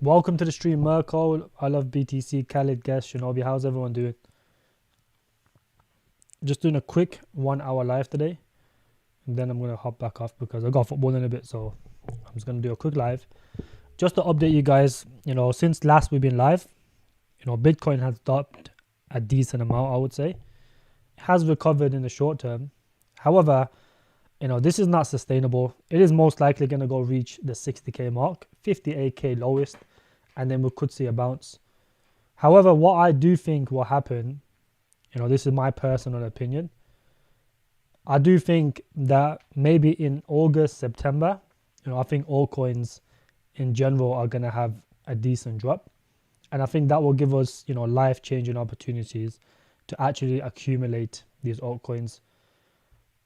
Welcome to the stream, Merkel. I love BTC, Khalid, Guest, Shinobi. How's everyone doing? Just doing a quick 1 hour live today. And then I'm going to hop back off because I got football in a bit. So I'm just going to do a quick live. Just to update you guys, since last we've been live, Bitcoin has dropped a decent amount, I would say. It has recovered in the short term. However, this is not sustainable. It is most likely going to go reach the 60k mark, 58k lowest, and then we could see a bounce. However, what I do think will happen, this is my personal opinion, I do think that maybe in August, September, I think altcoins in general are going to have a decent drop. And I think that will give us, life-changing opportunities to actually accumulate these altcoins.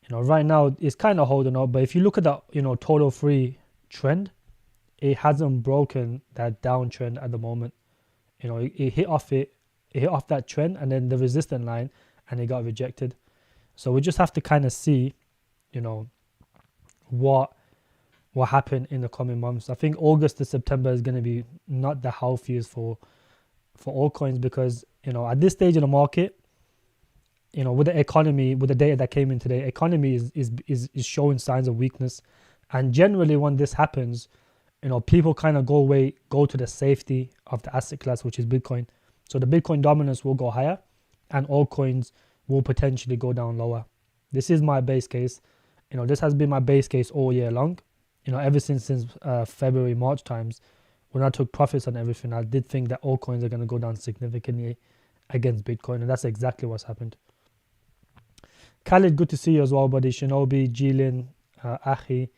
Right now it's kind of holding up, but if you look at the, total free trend, it hasn't broken that downtrend at the moment. It hit off that trend and then the resistance line, and it got rejected. So we just have to kind of see, what will happen in the coming months. I think August to September is going to be not the healthiest for altcoins because, at this stage in the market, with the economy, with the data that came in today, economy is showing signs of weakness. And generally when this happens, people kind of go to the safety of the asset class, which is Bitcoin. So the Bitcoin dominance will go higher and altcoins will potentially go down lower. This is my base case. This has been my base case all year long. Ever since February, March times, when I took profits on everything, I did think that altcoins are going to go down significantly against Bitcoin. And that's exactly what's happened. Khalid, good to see you as well, buddy. Shinobi, Jilin, Ahi.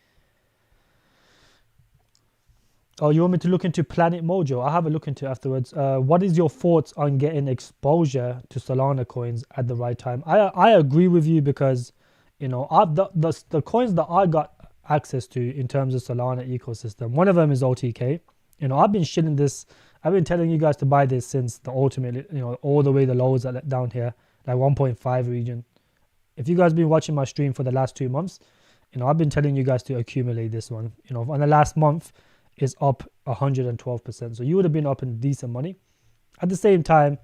Oh, you want me to look into Planet Mojo? I'll have a look into it afterwards. What is your thoughts on getting exposure to Solana coins at the right time? I agree with you because, the coins that I got access to in terms of Solana ecosystem, one of them is OTK. I've been shilling this. I've been telling you guys to buy this since the ultimate, all the way the lows are down here, like 1.5 region. If you guys been watching my stream for the last 2 months, I've been telling you guys to accumulate this one. On the last month is up 112%. So you would have been up in decent money. At the same time,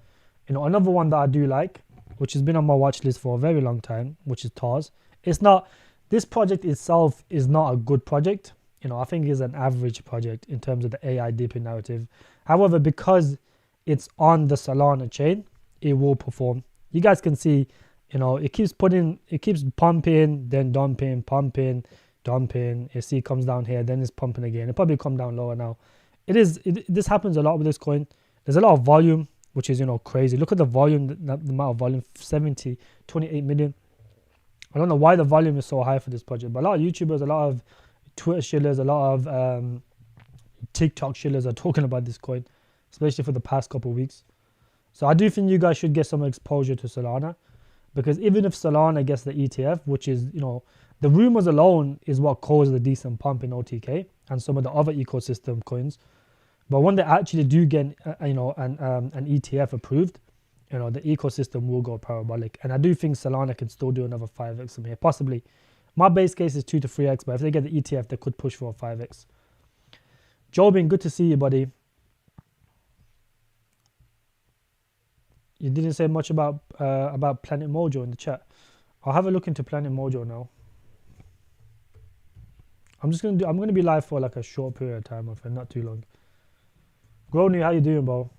another one that I do like, which has been on my watch list for a very long time, which is TARS. This project itself is not a good project. I think it's an average project in terms of the AI dipping narrative. However, because it's on the Solana chain, it will perform. You guys can see, it keeps pumping, then dumping, pumping, dumping. You see it comes down here, then it's pumping again. It'll probably come down lower now. This happens a lot with this coin. There's a lot of volume, which is, crazy. Look at the volume, the amount of volume, 28 million. I don't know why the volume is so high for this project, but a lot of YouTubers, a lot of Twitter shillers, a lot of TikTok shillers are talking about this coin, especially for the past couple of weeks. So I do think you guys should get some exposure to Solana. Because even if Solana gets the ETF, which is, the rumors alone is what caused the decent pump in OTK and some of the other ecosystem coins. But when they actually do get, an ETF approved, the ecosystem will go parabolic. And I do think Solana can still do another 5x from here, possibly. My base case is 2 to 3x, but if they get the ETF, they could push for a 5x. Jobin, good to see you, buddy. You didn't say much about Planet Mojo in the chat. I'll have a look into Planet Mojo now. I'm gonna be live for like a short period of time, my friend, not too long. Grony, how you doing, bro?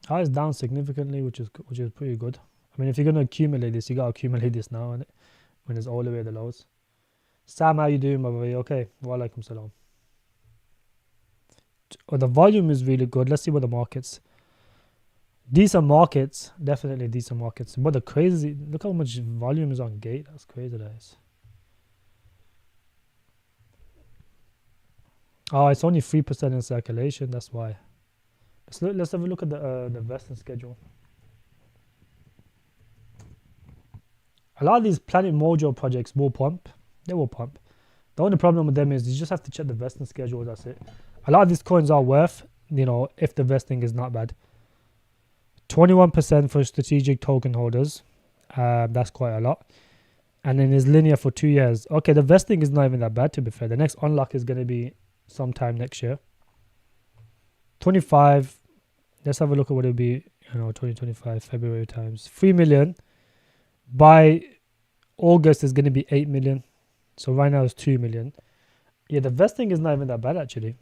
High is down significantly, which is pretty good. I mean, if you're gonna accumulate this, you gotta accumulate this now, innit? When it's all the way at the lows. Sam, how you doing, my boy? Okay, wa alaikum salam. The volume is really good. Let's see what the markets. Decent markets, definitely decent markets. But the crazy, look how much volume is on Gate. That's crazy, that is. Oh, it's only 3% in circulation. That's why. Let's have a look at the vesting schedule. A lot of these Planet Mojo projects will pump. They will pump. The only problem with them is you just have to check the vesting schedule. That's it. A lot of these coins are worth, if the vesting is not bad. 21% for strategic token holders. That's quite a lot. and then it's linear for 2 years. Okay, the vesting is not even that bad, to be fair. The next unlock is going to be sometime next year. 25. Let's have a look at what it'll be. 2025 February times 3 million. By August is going to be 8 million. So right now it's 2 million. Yeah, the vesting is not even that bad actually.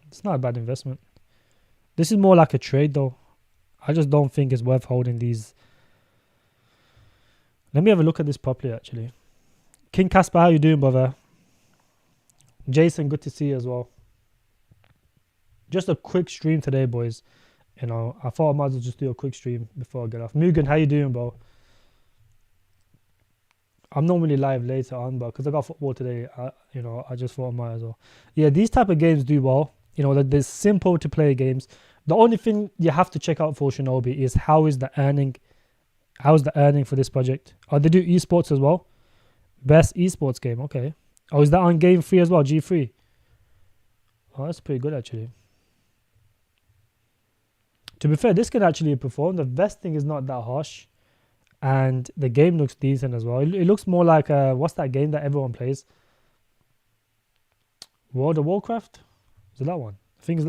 It's not a bad investment. This is more like a trade though. I just don't think it's worth holding these. Let me have a look at this properly actually. King Casper, how you doing, brother? Jason, good to see you as well. Just a quick stream today, boys. I thought I might as well just do a quick stream before I get off. Mugen, how you doing, bro? I'm normally live later on, but because I got football today, I just thought I might as well. Yeah, these type of games do well. They're simple to play games. The only thing you have to check out for Shinobi is how is the earning for this project. Oh, they do esports as well. Best esports game, okay. Oh, is that on Game Free as well, G3? Oh, that's pretty good actually. To be fair, this can actually perform. The vesting is not that harsh. And the game looks decent as well. It looks more like, what's that game that everyone plays? World of Warcraft? Is it that one? I think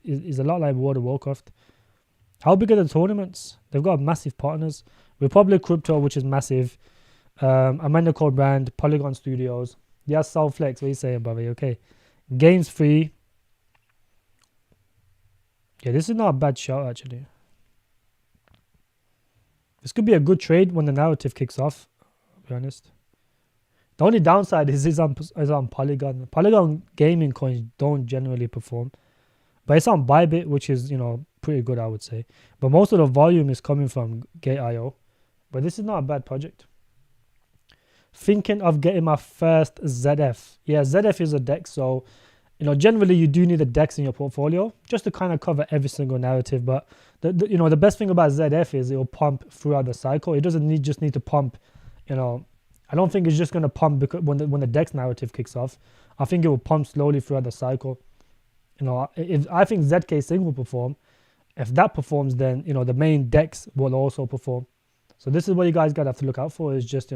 it's a lot like World of Warcraft. How big are the tournaments? They've got massive partners. Republic Crypto, which is massive. Amanda Code Brand, Polygon Studios. Yeah, Soulflex, what are you saying, brother? Okay. Games Free. Yeah, this is not a bad shout, actually. This could be a good trade when the narrative kicks off, to be honest. The only downside is on Polygon. Polygon gaming coins don't generally perform. But it's on Bybit, which is, pretty good, I would say. But most of the volume is coming from Gate.io. But this is not a bad project. Thinking of getting my first ZF. Yeah, ZF is a DEX, so generally you do need a DEX in your portfolio just to kind of cover every single narrative. But the best thing about ZF is it will pump throughout the cycle. It doesn't just need to pump. I don't think it's just going to pump because when the DEX narrative kicks off. I think it will pump slowly throughout the cycle. If I think ZK Sync will perform. If that performs, then the main DEX will also perform. So this is what you guys gotta have to look out for. Is just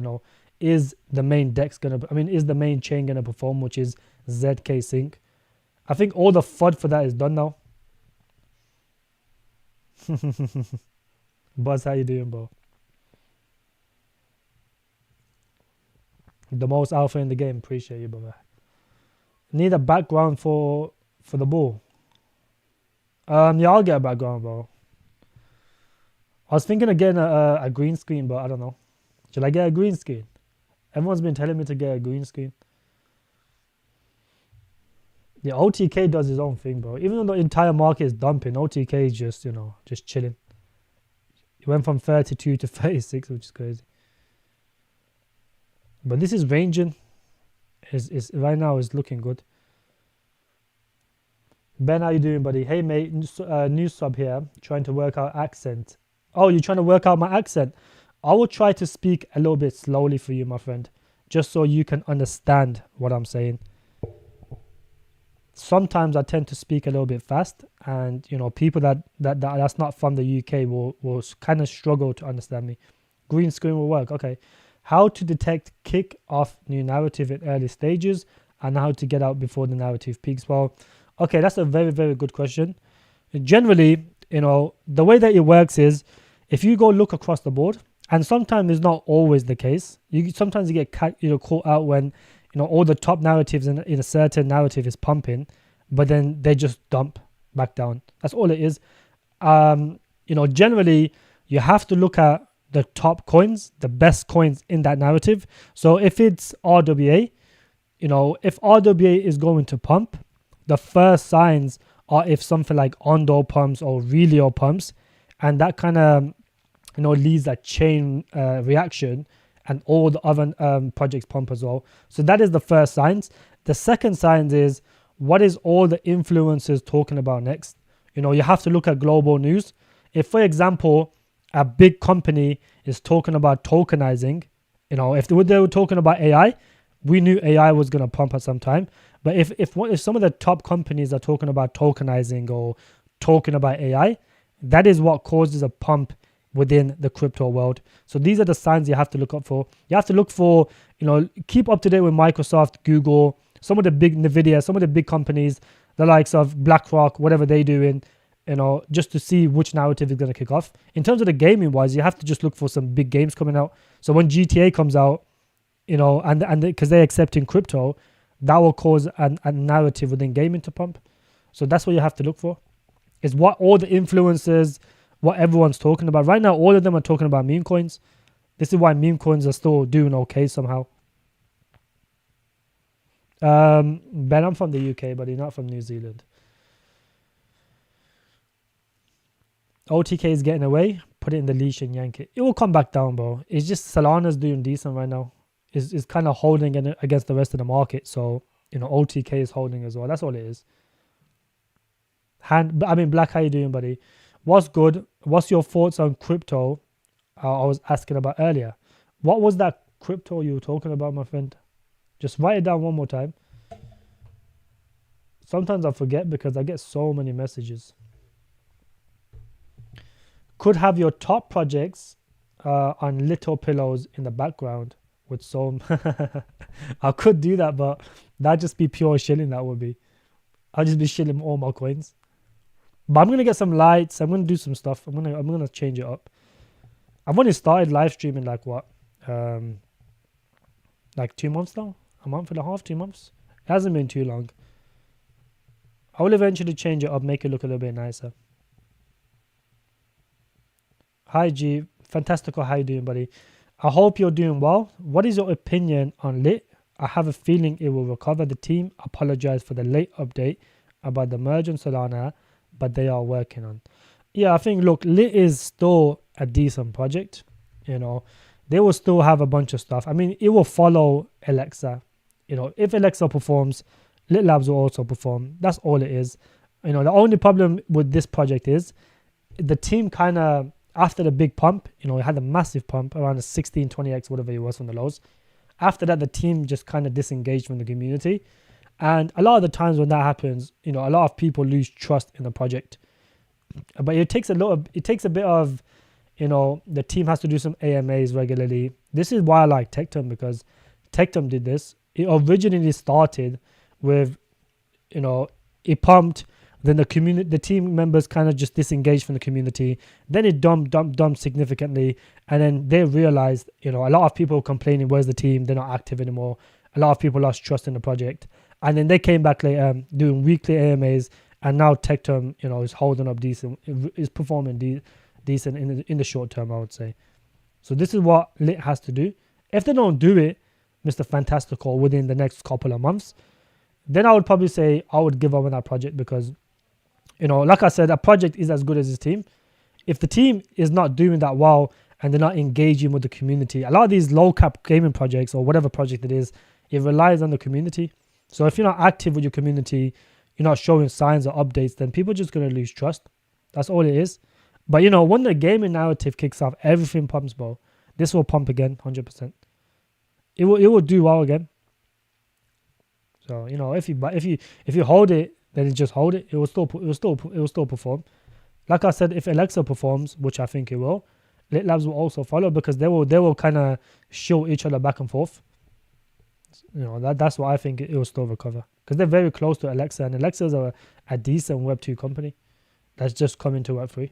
is the main DEX is the main chain gonna perform, which is ZK Sync. I think all the FUD for that is done now. Buzz, how you doing, bro? The most alpha in the game. Appreciate you, brother. Need a background for the ball. Yeah, I'll get a background, bro. I was thinking of getting a green screen, but I don't know. Should I get a green screen? Everyone's been telling me to get a green screen. Yeah, OTK does his own thing, bro. Even though the entire market is dumping, OTK is just chilling. It went from 32 to 36, which is crazy. But this is ranging. Is right now is looking good. Ben, how you doing, buddy? Hey, mate, new sub here. Trying to work out accent. Oh, you're trying to work out my accent? I will try to speak a little bit slowly for you, my friend, just so you can understand what I'm saying. Sometimes I tend to speak a little bit fast, and people that's not from the UK will kind of struggle to understand me. Green screen will work. Okay. How to detect kick off new narrative in early stages and how to get out before the narrative peaks. Well, okay, that's a very, very good question. Generally, the way that it works is if you go look across the board, and sometimes it's not always the case. Sometimes you get caught out when all the top narratives in a certain narrative is pumping, but then they just dump back down. That's all it is. Generally you have to look at the top coins, the best coins in that narrative. So if it's RWA, if RWA is going to pump, the first signs are if something like Ondo pumps or Relio pumps, and that kind of leads that chain reaction, and all the other projects pump as well. So that is the first signs. The second signs is what is all the influencers talking about next. You have to look at global news. If, for example, a big company is talking about tokenizing, if they were talking about AI, we knew AI was going to pump at some time. But if some of the top companies are talking about tokenizing or talking about AI, that is what causes a pump within the crypto world. So these are the signs you have to look up for. You have to look for, keep up to date with Microsoft, Google, some of the big Nvidia, some of the big companies, the likes of BlackRock, whatever they doing, just to see which narrative is going to kick off. In terms of the gaming wise, you have to just look for some big games coming out. So when GTA comes out, and because they're accepting crypto, that will cause a narrative within gaming to pump. So that's what you have to look for, is what all the influencers, what everyone's talking about. Right now, all of them are talking about meme coins. This is why meme coins are still doing okay somehow. Ben, I'm from the UK, buddy, not from New Zealand. OTK is getting away. Put it in the leash and yank it. It will come back down, bro. It's just Solana's doing decent right now. Is kind of holding against the rest of the market. So, OTK is holding as well. That's all it is. Black, how you doing, buddy? What's good? What's your thoughts on crypto? I was asking about earlier. What was that crypto you were talking about, my friend? Just write it down one more time. Sometimes I forget because I get so many messages. Could have your top projects on little pillows in the background with some. I could do that, but that'd just be pure shilling. That would be. I'll just be shilling all my coins. But I'm gonna get some lights. I'm gonna do some stuff. I'm gonna change it up. I've only started live streaming like 2 months now. A month and a half, 2 months. It hasn't been too long. I will eventually change it up, make it look a little bit nicer. Hi G, fantastical. How you doing, buddy? I hope you're doing well. What is your opinion on Lit? I have a feeling it will recover. The team apologize for the late update about the merge on Solana, but they are working on. Yeah, I think, look, Lit is still a decent project. They will still have a bunch of stuff. I mean, it will follow Alexa. If Alexa performs, Lit Labs will also perform. That's all it is. The only problem with this project is the team kind of, after the big pump, it had a massive pump around a 16, 20x, whatever it was from the lows. After that, the team just kind of disengaged from the community. And a lot of the times when that happens, a lot of people lose trust in the project. But it takes a bit of, the team has to do some AMAs regularly. This is why I like Tectum, because Tectum did this. It originally started with, it pumped, then the team members kind of just disengaged from the community. Then it dumped significantly. And then they realized, a lot of people complaining, where's the team? They're not active anymore. A lot of people lost trust in the project. And then they came back later doing weekly AMAs. And now Tectum, is holding up decent, is performing decent in the short term, I would say. So this is what Lit has to do. If they don't do it, Mr. Fantastical, within the next couple of months, then I would probably say I would give up on that project because, like I said, a project is as good as his team. If the team is not doing that well and they're not engaging with the community, a lot of these low cap gaming projects or whatever project it is, it relies on the community. So if you're not active with your community, you're not showing signs or updates, then people are just going to lose trust. That's all it is. But, when the gaming narrative kicks off, everything pumps, bro. This will pump again, 100%. It will do well again. So, if you hold it, then just hold it. It will still perform. Like I said, if Alexa performs, which I think it will, Lit Labs will also follow because they will kind of show each other back and forth. That's why I think it will still recover because they're very close to Alexa, and Alexa's a decent Web2 company that's just coming to Web3.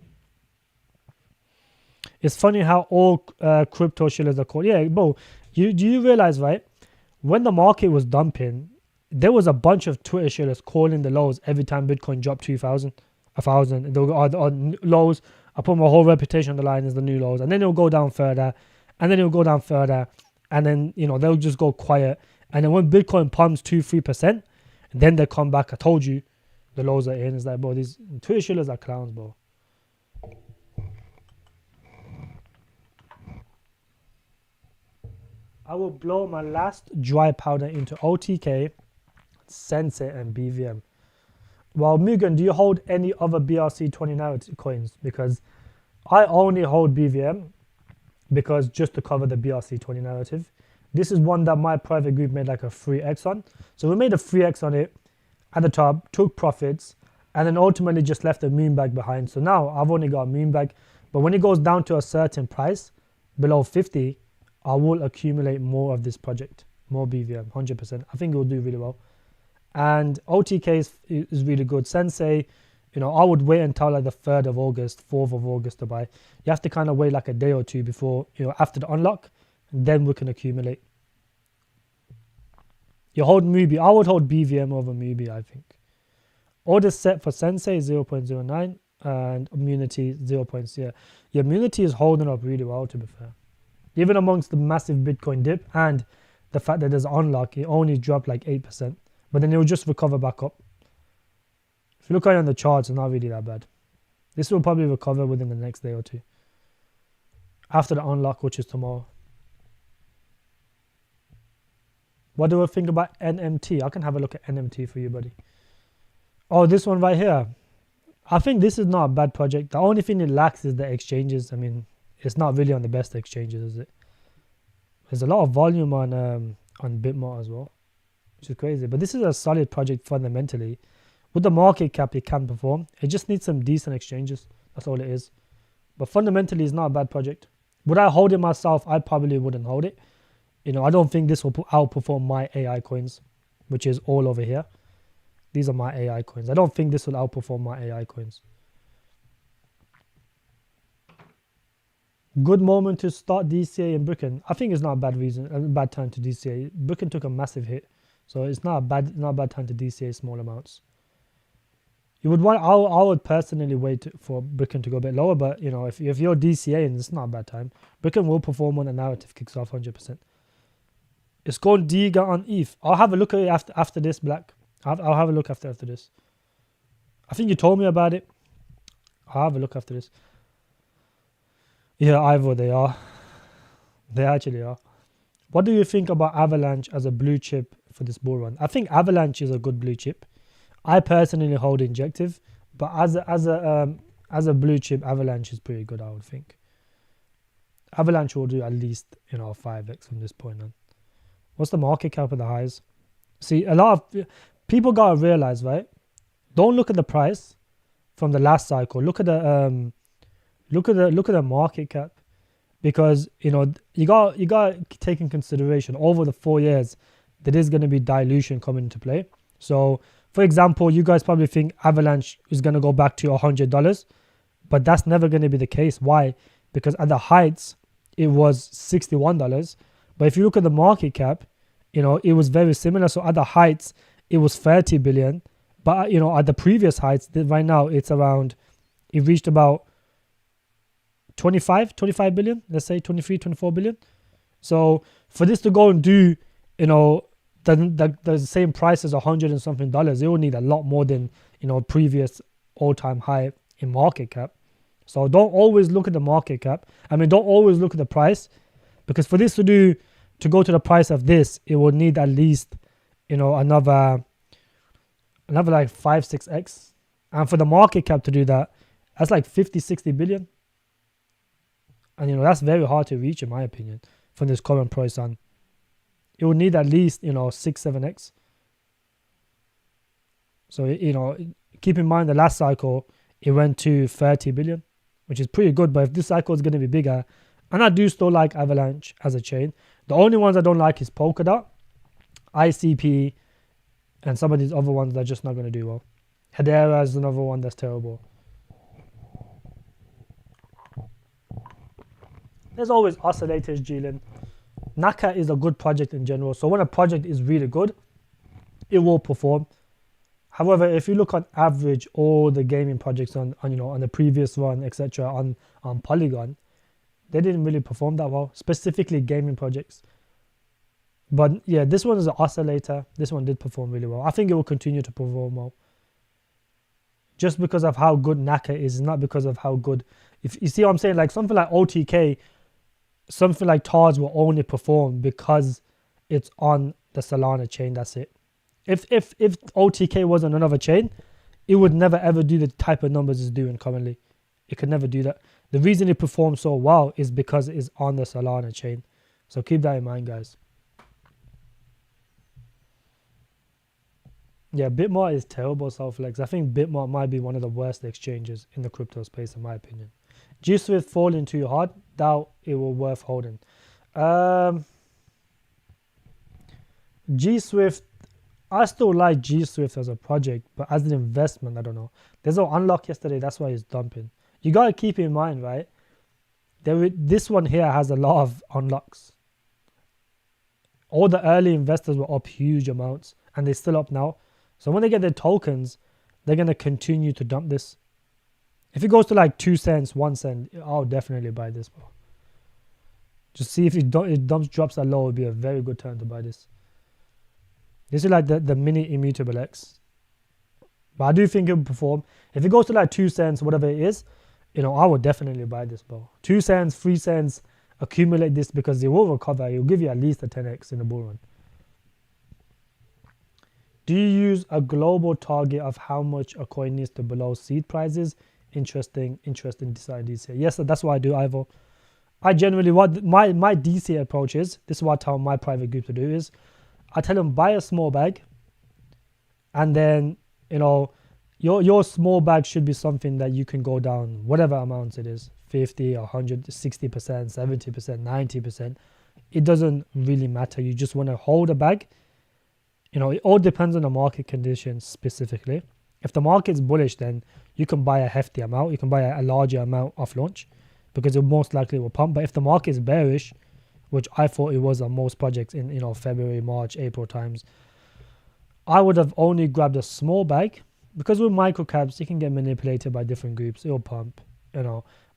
It's funny how all crypto shillers are called. Yeah, bro, do you realize, right? When the market was dumping, there was a bunch of Twitter shillers calling the lows every time Bitcoin dropped 2,000, 1,000. They'll go on lows. I put my whole reputation on the line as the new lows, and then it'll go down further, and then it'll go down further, and then they'll just go quiet. And then when Bitcoin pumps 2-3%, then they come back. I told you, the lows are in. It's like, bro, these Twitter shillers are clowns, bro. I will blow my last dry powder into OTK, Sensei, and BVM. Well, Mugen, do you hold any other BRC20 narrative coins? Because I only hold BVM because just to cover the BRC20 narrative. This is one that my private group made like a 3x on. So we made a 3x on it at the top, took profits, and then ultimately just left a meme bag behind. So now I've only got a meme bag. But when it goes down to a certain price, below 50, I will accumulate more of this project, more BVM, 100%. I think it will do really well. And OTK is really good. Sensei, you know, I would wait until like the 3rd of August, 4th of August to buy. You have to kind of wait like a day or two before, you know, after the unlock, and then we can accumulate. You hold Mubi. I would hold BVM over Mubi, I think. Order set for Sensei 0.09 and immunity 0.0. Yeah, immunity is holding up really well, to be fair. Even amongst the massive Bitcoin dip and the fact that there's an unlock, it only dropped like 8%. But then it will just recover back up. If you look at it on the charts, it's not really that bad. This will probably recover within the next day or two. After the unlock, which is tomorrow. What do I think about NMT? I can have a look at NMT for you, buddy. Oh, this one right here. I think this is not a bad project. The only thing it lacks is the exchanges. I mean, it's not really on the best exchanges, is it? There's a lot of volume on Bitmart as well, which is crazy. But this is a solid project fundamentally. With the market cap, it can perform. It just needs some decent exchanges. That's all it is. But fundamentally, it's not a bad project. Would I hold it myself? I probably wouldn't hold it. You know, I don't think this will outperform my AI coins, which is all over here. These are my AI coins. I don't think this will outperform my AI coins. Good moment to start DCA in Bricken. I think it's not a bad time to DCA. Bricken took a massive hit, so it's not a bad time to DCA small amounts. You would want. I would personally wait for Bricken to go a bit lower, but you know, if you're DCAing, it's not a bad time. Bricken will perform when the narrative kicks off 100%. It's called Diga on ETH. I'll have a look at it after this, Black. I'll have a look after this. I think you told me about it. I'll have a look after this. Yeah, Ivor, they are. They actually are. What do you think about Avalanche as a blue chip for this bull run? I think Avalanche is a good blue chip. I personally hold Injective, but as a blue chip, Avalanche is pretty good, I would think. Avalanche will do at least, you know, 5x from this point on. What's the market cap of the highs? See, a lot of people gotta realize, right? Don't look at the price from the last cycle. Look at the market cap, because you know you got to take in consideration over the 4 years there is going to be dilution coming into play. So, for example, you guys probably think Avalanche is going to go back to $100, but that's never going to be the case. Why? Because at the heights it was $61, but if you look at the market cap, you know, it was very similar. So at the heights it was 30 billion, but you know, at the previous heights, right now it reached about 25 billion, let's say 23, 24 billion. So for this to go and do, you know, the same price as $100 and something, it will need a lot more than, you know, previous all-time high in market cap. So don't always look at the market cap. I mean, don't always look at the price, because for this to go to the price of this, it will need at least, you know, another like 5-6x. And for the market cap to do that, that's like 50-60 billion. And you know, that's very hard to reach in my opinion from this current price on. It would need at least, you know, 6-7x. So, you know, keep in mind the last cycle it went to 30 billion, which is pretty good. But if this cycle is going to be bigger, and I do still like Avalanche as a chain, the only ones I don't like is Polkadot, ICP, and some of these other ones that are just not going to do well. Hedera is another one that's terrible. There's always oscillators, Jilin. Naka is a good project in general. So when a project is really good, it will perform. However, if you look on average, all the gaming projects on the previous one, etc., on Polygon, they didn't really perform that well, specifically gaming projects. But yeah, this one is an oscillator. This one did perform really well. I think it will continue to perform well. Just because of how good Naka is, not because of how good. If you see what I'm saying, like something like OTK, something like TARS will only perform because it's on the Solana chain. That's it. If OTK was on another chain, it would never ever do the type of numbers it's doing currently. It could never do that. The reason it performs so well is because it is on the Solana chain. So keep that in mind, guys. Yeah, Bitmart is terrible, Selflex. I think Bitmart might be one of the worst exchanges in the crypto space, in my opinion. G Swift falling too hard. Doubt it will worth holding. G Swift. I still like G Swift as a project, but as an investment, I don't know. There's no unlock yesterday. That's why it's dumping. You gotta keep in mind, right? This one here has a lot of unlocks. All the early investors were up huge amounts, and they're still up now. So when they get their tokens, they're gonna continue to dump this. If it goes to like 2 cents, 1 cent, I'll definitely buy this, bro. Just see if it drops that low, it'll be a very good time to buy this. This is like the mini immutable X. But I do think it will perform. If it goes to like 2 cents, whatever it is, I would definitely buy this, bro. 2 cents, 3 cents, accumulate this because it will recover. It will give you at least a 10x in the bull run. Do you use a global target of how much a coin needs to below seed prices? Interesting deciding DC. Yes, that's what I do, Ivo. I generally, what my DC approach is, this is what I tell my private group to do is, I tell them buy a small bag, and then, your small bag should be something that you can go down, whatever amounts it is, 50, 100, 60%, 70%, 90%. It doesn't really matter. You just want to hold a bag. It all depends on the market conditions specifically. If the market's bullish, then you can buy a hefty amount. You can buy a larger amount off launch because it most likely will pump. But if the market is bearish, which I thought it was on most projects in February, March, April times, I would have only grabbed a small bag because with microcaps, you can get manipulated by different groups. It'll pump,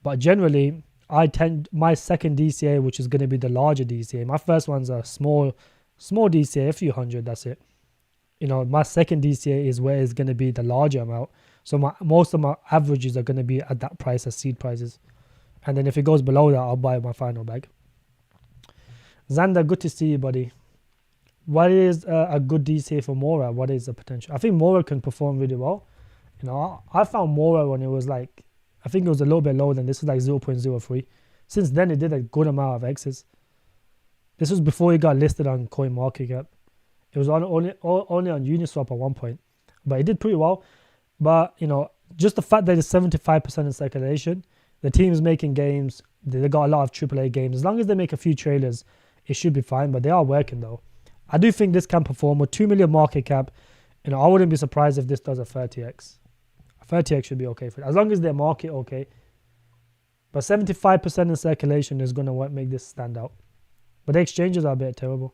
But generally, my second DCA, which is going to be the larger DCA. My first one's a small DCA, a few hundred, that's it. My second DCA is where it's going to be the larger amount. So most of my averages are going to be at that price as seed prices. And then if it goes below that, I'll buy my final bag. Xander, good to see you, buddy. What is a good DCA for Mora? What is the potential? I think Mora can perform really well. I found Mora when it was like, I think it was a little bit lower than this, was like 0.03. Since then, it did a good amount of X's. This was before it got listed on CoinMarketCap. It was only on Uniswap at one point, but it did pretty well. But just the fact that it's 75% in circulation, the team is making games. They got a lot of AAA games. As long as they make a few trailers, it should be fine. But they are working though. I do think this can perform with 2 million market cap. I wouldn't be surprised if this does a 30x. A 30x should be okay for it, as long as their market okay. But 75% in circulation is going to make this stand out. But the exchanges are a bit terrible.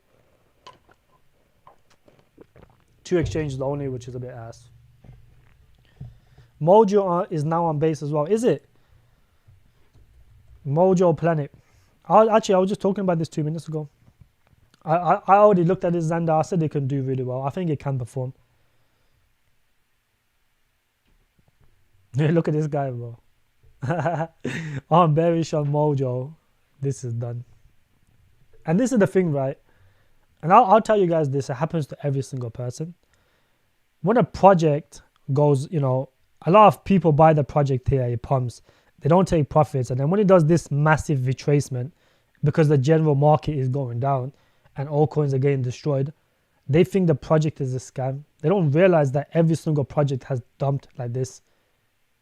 2 exchanges only, which is a bit ass. Mojo is now on base as well. Is it? Mojo Planet. I was just talking about this 2 minutes ago. I already looked at this, Xander. I said it can do really well. I think it can perform. Look at this guy, bro. I'm bearish on Mojo. This is done. And this is the thing, right? And I'll tell you guys this. It happens to every single person. When a project goes, a lot of people buy the project here. It pumps. They don't take profits. And then when it does this massive retracement, because the general market is going down and altcoins are getting destroyed, they think the project is a scam. They don't realize that every single project has dumped like this.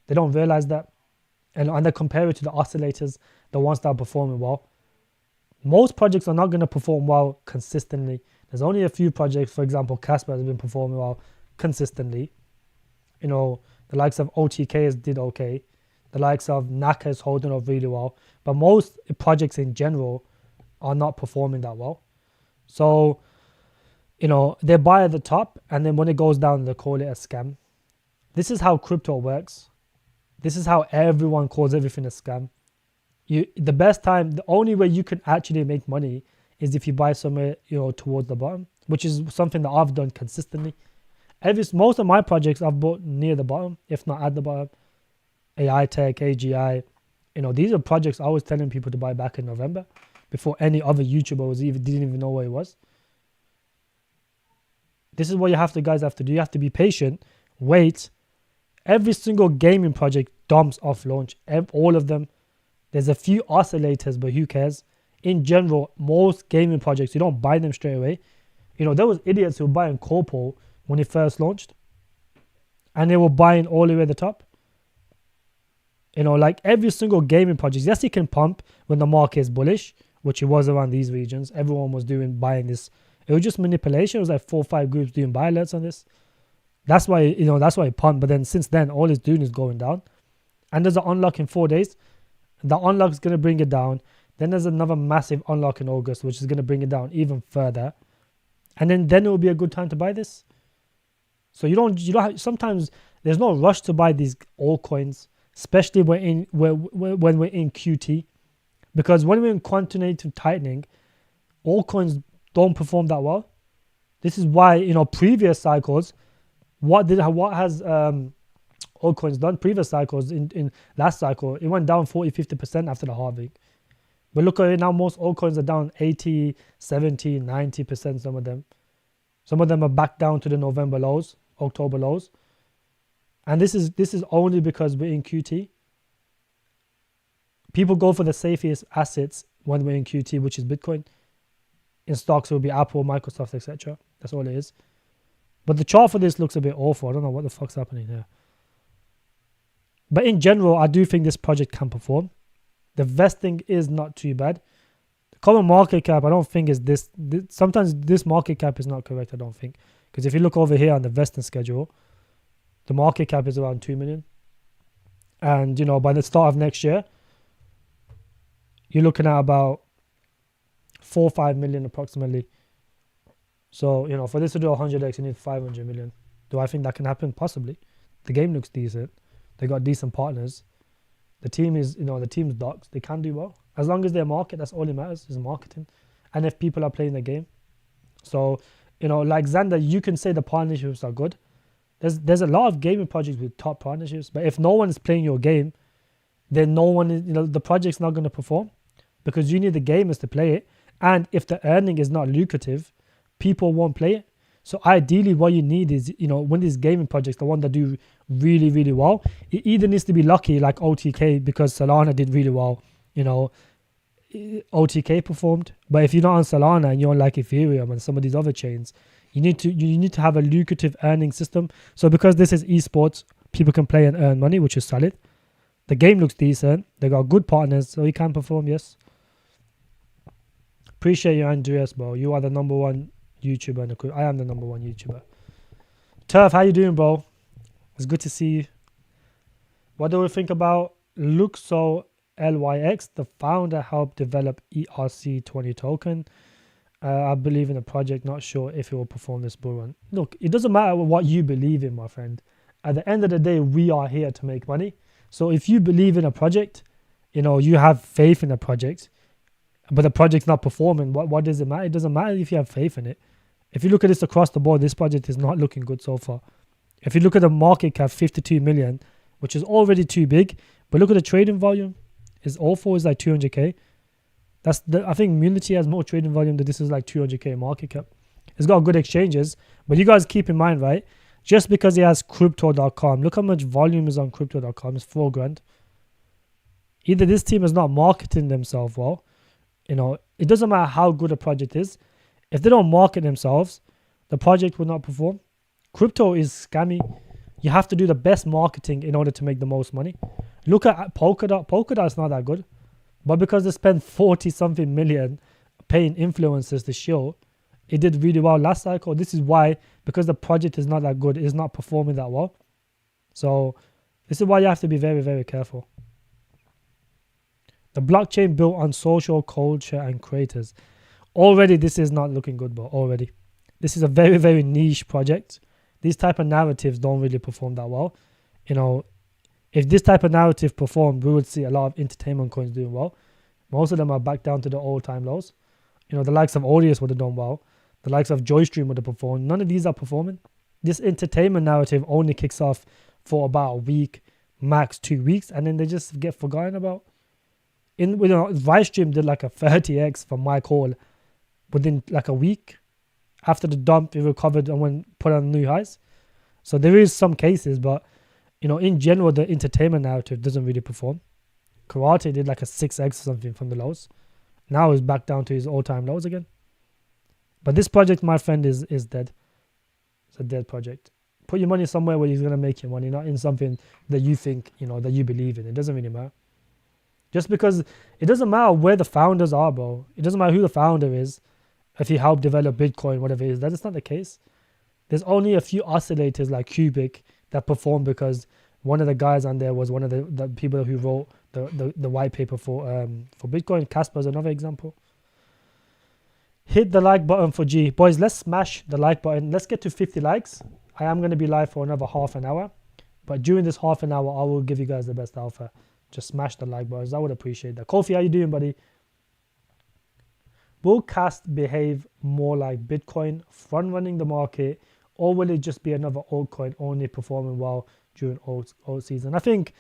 They don't realize that. And they compare it to the oscillators, the ones that are performing well. Most projects are not going to perform well consistently. There's only a few projects, for example, Casper has been performing well consistently. The likes of OTK did okay. The likes of Naka is holding up really well. But most projects in general are not performing that well. So, they buy at the top, and then when it goes down, they call it a scam. This is how crypto works. This is how everyone calls everything a scam. The only way you can actually make money is if you buy somewhere, towards the bottom, which is something that I've done consistently. Most of my projects I've bought near the bottom, if not at the bottom. AI Tech, AGI, these are projects I was telling people to buy back in November before any other YouTuber didn't even know what it was. This is what you guys have to do. You have to be patient, wait. Every single gaming project dumps off launch, all of them. There's a few oscillators, but who cares? In general, most gaming projects, you don't buy them straight away. There was idiots who were buying Corpo when it first launched, and they were buying all the way at the top. You know, like every single gaming project, yes, it can pump when the market is bullish, which it was around these regions. Everyone was buying this. It was just manipulation. It was like 4 or 5 groups doing buy alerts on this. That's why, that's why it pumped. But then since then, all it's doing is going down. And there's an unlock in 4 days. The unlock is going to bring it down. Then there's another massive unlock in August, which is going to bring it down even further. And then it will be a good time to buy this. So you don't sometimes there's no rush to buy these altcoins, especially when we're in QT, because when we're in quantitative tightening, altcoins don't perform that well. This is why previous cycles, what has altcoins done? Previous cycles, in last cycle, it went down 40-50% after the halving. But look at it now, most altcoins are down 80, 70, 90%. Some of them are back down to the November lows, October lows. And this is only because we're in QT. People go for the safest assets when we're in QT, which is Bitcoin. In stocks, it will be Apple, Microsoft, etc. That's all it is. But the chart for this looks a bit awful. I don't know what the fuck's happening here. But in general, I do think this project can perform. The vesting is not too bad. The common market cap, I don't think is this. Sometimes this market cap is not correct, I don't think. Because if you look over here on the vesting schedule, the market cap is around 2 million. And, by the start of next year, you're looking at about 4 or 5 million approximately. So, for this to do 100x, you need 500 million. Do I think that can happen? Possibly. The game looks decent. They got decent partners. The team is, the team's docs. They can do well. As long as they market, that's all that matters, is marketing. And if people are playing the game. So, like Xander, you can say the partnerships are good. There's a lot of gaming projects with top partnerships. But if no one is playing your game, then no one is, the project's not going to perform. Because you need the gamers to play it. And if the earning is not lucrative, people won't play it. So ideally what you need is, when these gaming projects, the one that do really, really well, it either needs to be lucky like OTK, because Solana did really well, OTK performed. But if you're not on Solana and you're on like Ethereum and some of these other chains, you need to have a lucrative earning system. So because this is esports, people can play and earn money, which is solid. The game looks decent. They got good partners, so you can perform, yes. Appreciate you, Andreas, bro. You are the number one YouTuber in the crew. I am the number one YouTuber. Turf, how you doing, bro? It's good to see you. What do we think about Luxo LYX? The founder helped develop ERC20 token. I believe in the project. Not sure if it will perform this bull run. Look, it doesn't matter what you believe in, my friend. At the end of the day, we are here to make money. So if you believe in a project, you have faith in the project, but the project's not performing, what does it matter? It doesn't matter if you have faith in it. If you look at this across the board, this project is not looking good so far. If you look at the market cap, 52 million, which is already too big, but look at the trading volume. Is awful, is like 200k. I think Munity has more trading volume than this is like 200k market cap. It's got good exchanges, but you guys keep in mind, right? Just because it has crypto.com, look how much volume is on crypto.com. It's 4 grand. Either this team is not marketing themselves well. It doesn't matter how good a project is. If they don't market themselves, the project will not perform. Crypto is scammy. You have to do the best marketing in order to make the most money. Look at Polkadot. Polkadot is not that good. But because they spent 40-something million paying influencers to show, it did really well last cycle. This is why, because the project is not that good, it's not performing that well. So this is why you have to be very, very careful. The blockchain built on social culture and creators. Already, this is not looking good, bro. Already. This is a very, very niche project. These type of narratives don't really perform that well. If this type of narrative performed, we would see a lot of entertainment coins doing well. Most of them are back down to the all-time lows. The likes of Audius would have done well. The likes of Joystream would have performed. None of these are performing. This entertainment narrative only kicks off for about a week, max 2 weeks, and then they just get forgotten about. Vivestream did like a 30x for Mike Hall within like a week. After the dump, it recovered and put on new highs. So there is some cases, but in general, the entertainment narrative doesn't really perform. Karate did like a 6x or something from the lows. Now he's back down to his all-time lows again. But this project, my friend, is dead. It's a dead project. Put your money somewhere where you're gonna make your money, not in something that you think, you know, that you believe in. It doesn't really matter. Just because it doesn't matter where the founders are, bro. It doesn't matter who the founder is. If he helped develop Bitcoin, whatever it is, that is not the case. There's only a few oscillators like Cubic that perform because one of the guys on there was one of the people who wrote the white paper for Bitcoin. Casper is another example. Hit the like button for G. Boys, let's smash the like button. Let's get to 50 likes. I am going to be live for another half an hour. But during this half an hour, I will give you guys the best alpha. Just smash the like buttons. I would appreciate that. Kofi, how you doing, buddy? Will Cast behave more like Bitcoin, front-running the market, or will it just be another altcoin only performing well during alt season? I think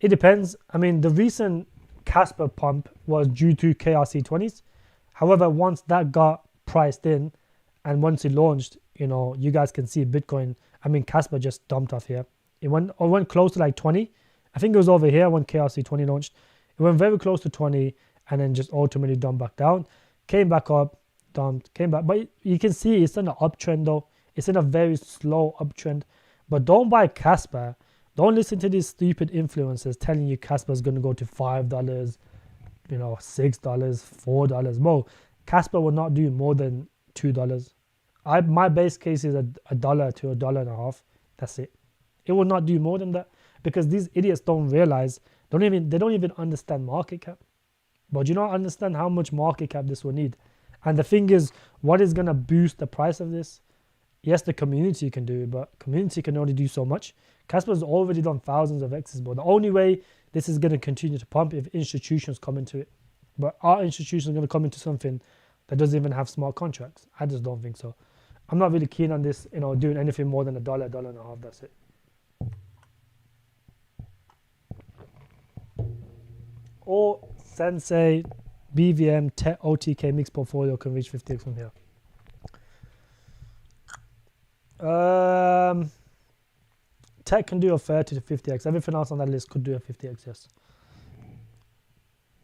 it depends. I mean, the recent Casper pump was due to KRC20s. However, once that got priced in and once it launched, you know, you guys can see Bitcoin. I mean, Casper just dumped off here. It went close to like 20. I think it was over here when KRC20 launched. It went very close to 20 and then just ultimately dumped back down. Came back up, dumped, came back. But you can see it's in an uptrend though. It's in a very slow uptrend. But don't buy Casper. Don't listen to these stupid influencers telling you Casper is going to go to $5, you know, $6, $4. Bro, Casper will not do more than $2. My base case is $1 to $1.50. That's it. It will not do more than that because these idiots don't realize, they don't even understand market cap. But you don't understand how much market cap this will need. And the thing is, what is going to boost the price of this? Yes, the community can do it, but community can only do so much. Casper's already done thousands of X's, but the only way this is going to continue to pump if institutions come into it. But are institutions going to come into something that doesn't even have smart contracts? I just don't think so. I'm not really keen on this, you know, doing anything more than $1, $1.50. That's it. Or Sensei, BVM, OTK mixed portfolio can reach 50x from here. Tech can do a 30 to 50x. Everything else on that list could do a 50x, yes.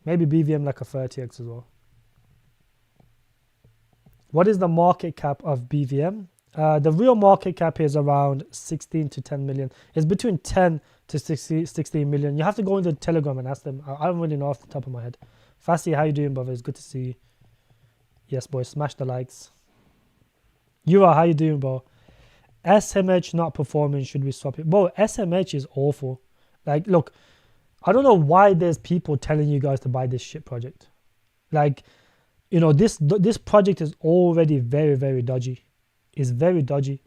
Maybe BVM like a 30x as well. What is the market cap of BVM? The real market cap is around 16 to 10 million. It's between 10 to 16 million. You have to go into Telegram and ask them. I don't really know off the top of my head. Fassi, how you doing, brother? It's good to see you. Yes, boys. Smash the likes. Yura, how you doing, bro? SMH not performing. Should we swap it? Bro, SMH is awful. Like, look, I don't know why there's people telling you guys to buy this shit project. Like, you know, this project is already very, very dodgy. It's very dodgy.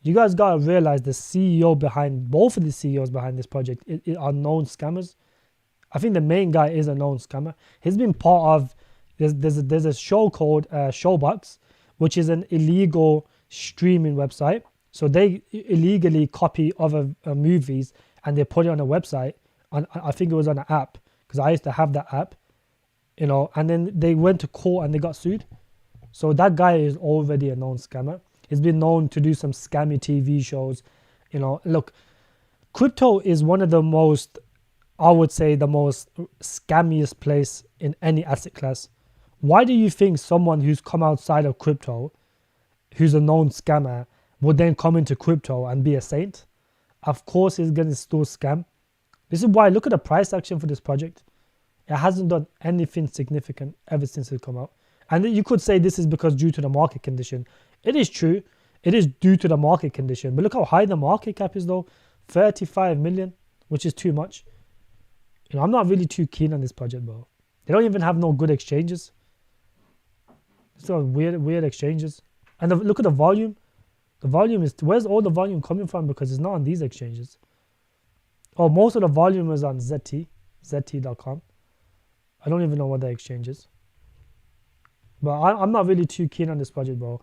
You guys gotta realize the CEO behind, both of the CEOs behind this project are known scammers. I think the main guy is a known scammer. He's been part of, there's a show called Showbox, which is an illegal streaming website. So they illegally copy other movies and they put it on a website. I think it was on an app because I used to have that app, you know, and then they went to court and they got sued. So that guy is already a known scammer. He's been known to do some scammy TV shows. You know, look, crypto is one of the most, I would say, the most scammiest place in any asset class. Why do you think someone who's come outside of crypto, who's a known scammer, would then come into crypto and be a saint? Of course he's going to still scam. This is why, look at the price action for this project. It hasn't done anything significant ever since it come out. And you could say this is because due to the market condition. It is true. It is due to the market condition. But look how high the market cap is though. 35 million, which is too much. You know, I'm not really too keen on this project, bro. They don't even have no good exchanges. So weird exchanges. And look at the volume. The volume is, where's all the volume coming from? Because it's not on these exchanges. Oh, most of the volume is on ZT.com. I don't even know what the exchange is. But I'm not really too keen on this project, bro.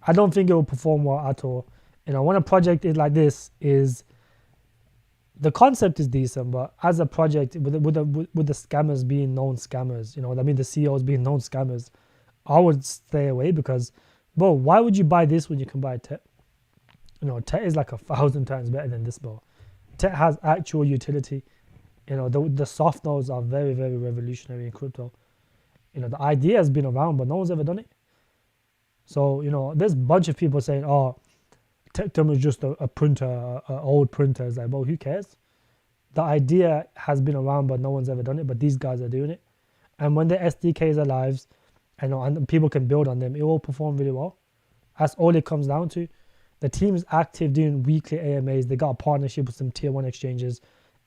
I don't think it will perform well at all. You know, when a project is like this, is the concept is decent, but as a project with the scammers being known scammers, you know, I mean the CEOs being known scammers, I would stay away because, bro, why would you buy this when you can buy TET? You know, TET is like 1,000 times better than this, bro. TET has actual utility. You know, the soft nodes are very, very revolutionary in crypto. You know, the idea has been around, but no one's ever done it. So, you know, there's a bunch of people saying, oh, Tectum is just a printer, a old printer. It's like, well, who cares? The idea has been around, but no one's ever done it. But these guys are doing it. And when the SDKs are live, and people can build on them, it will perform really well. That's all it comes down to. The team is active doing weekly AMAs. They got a partnership with some tier 1 exchanges.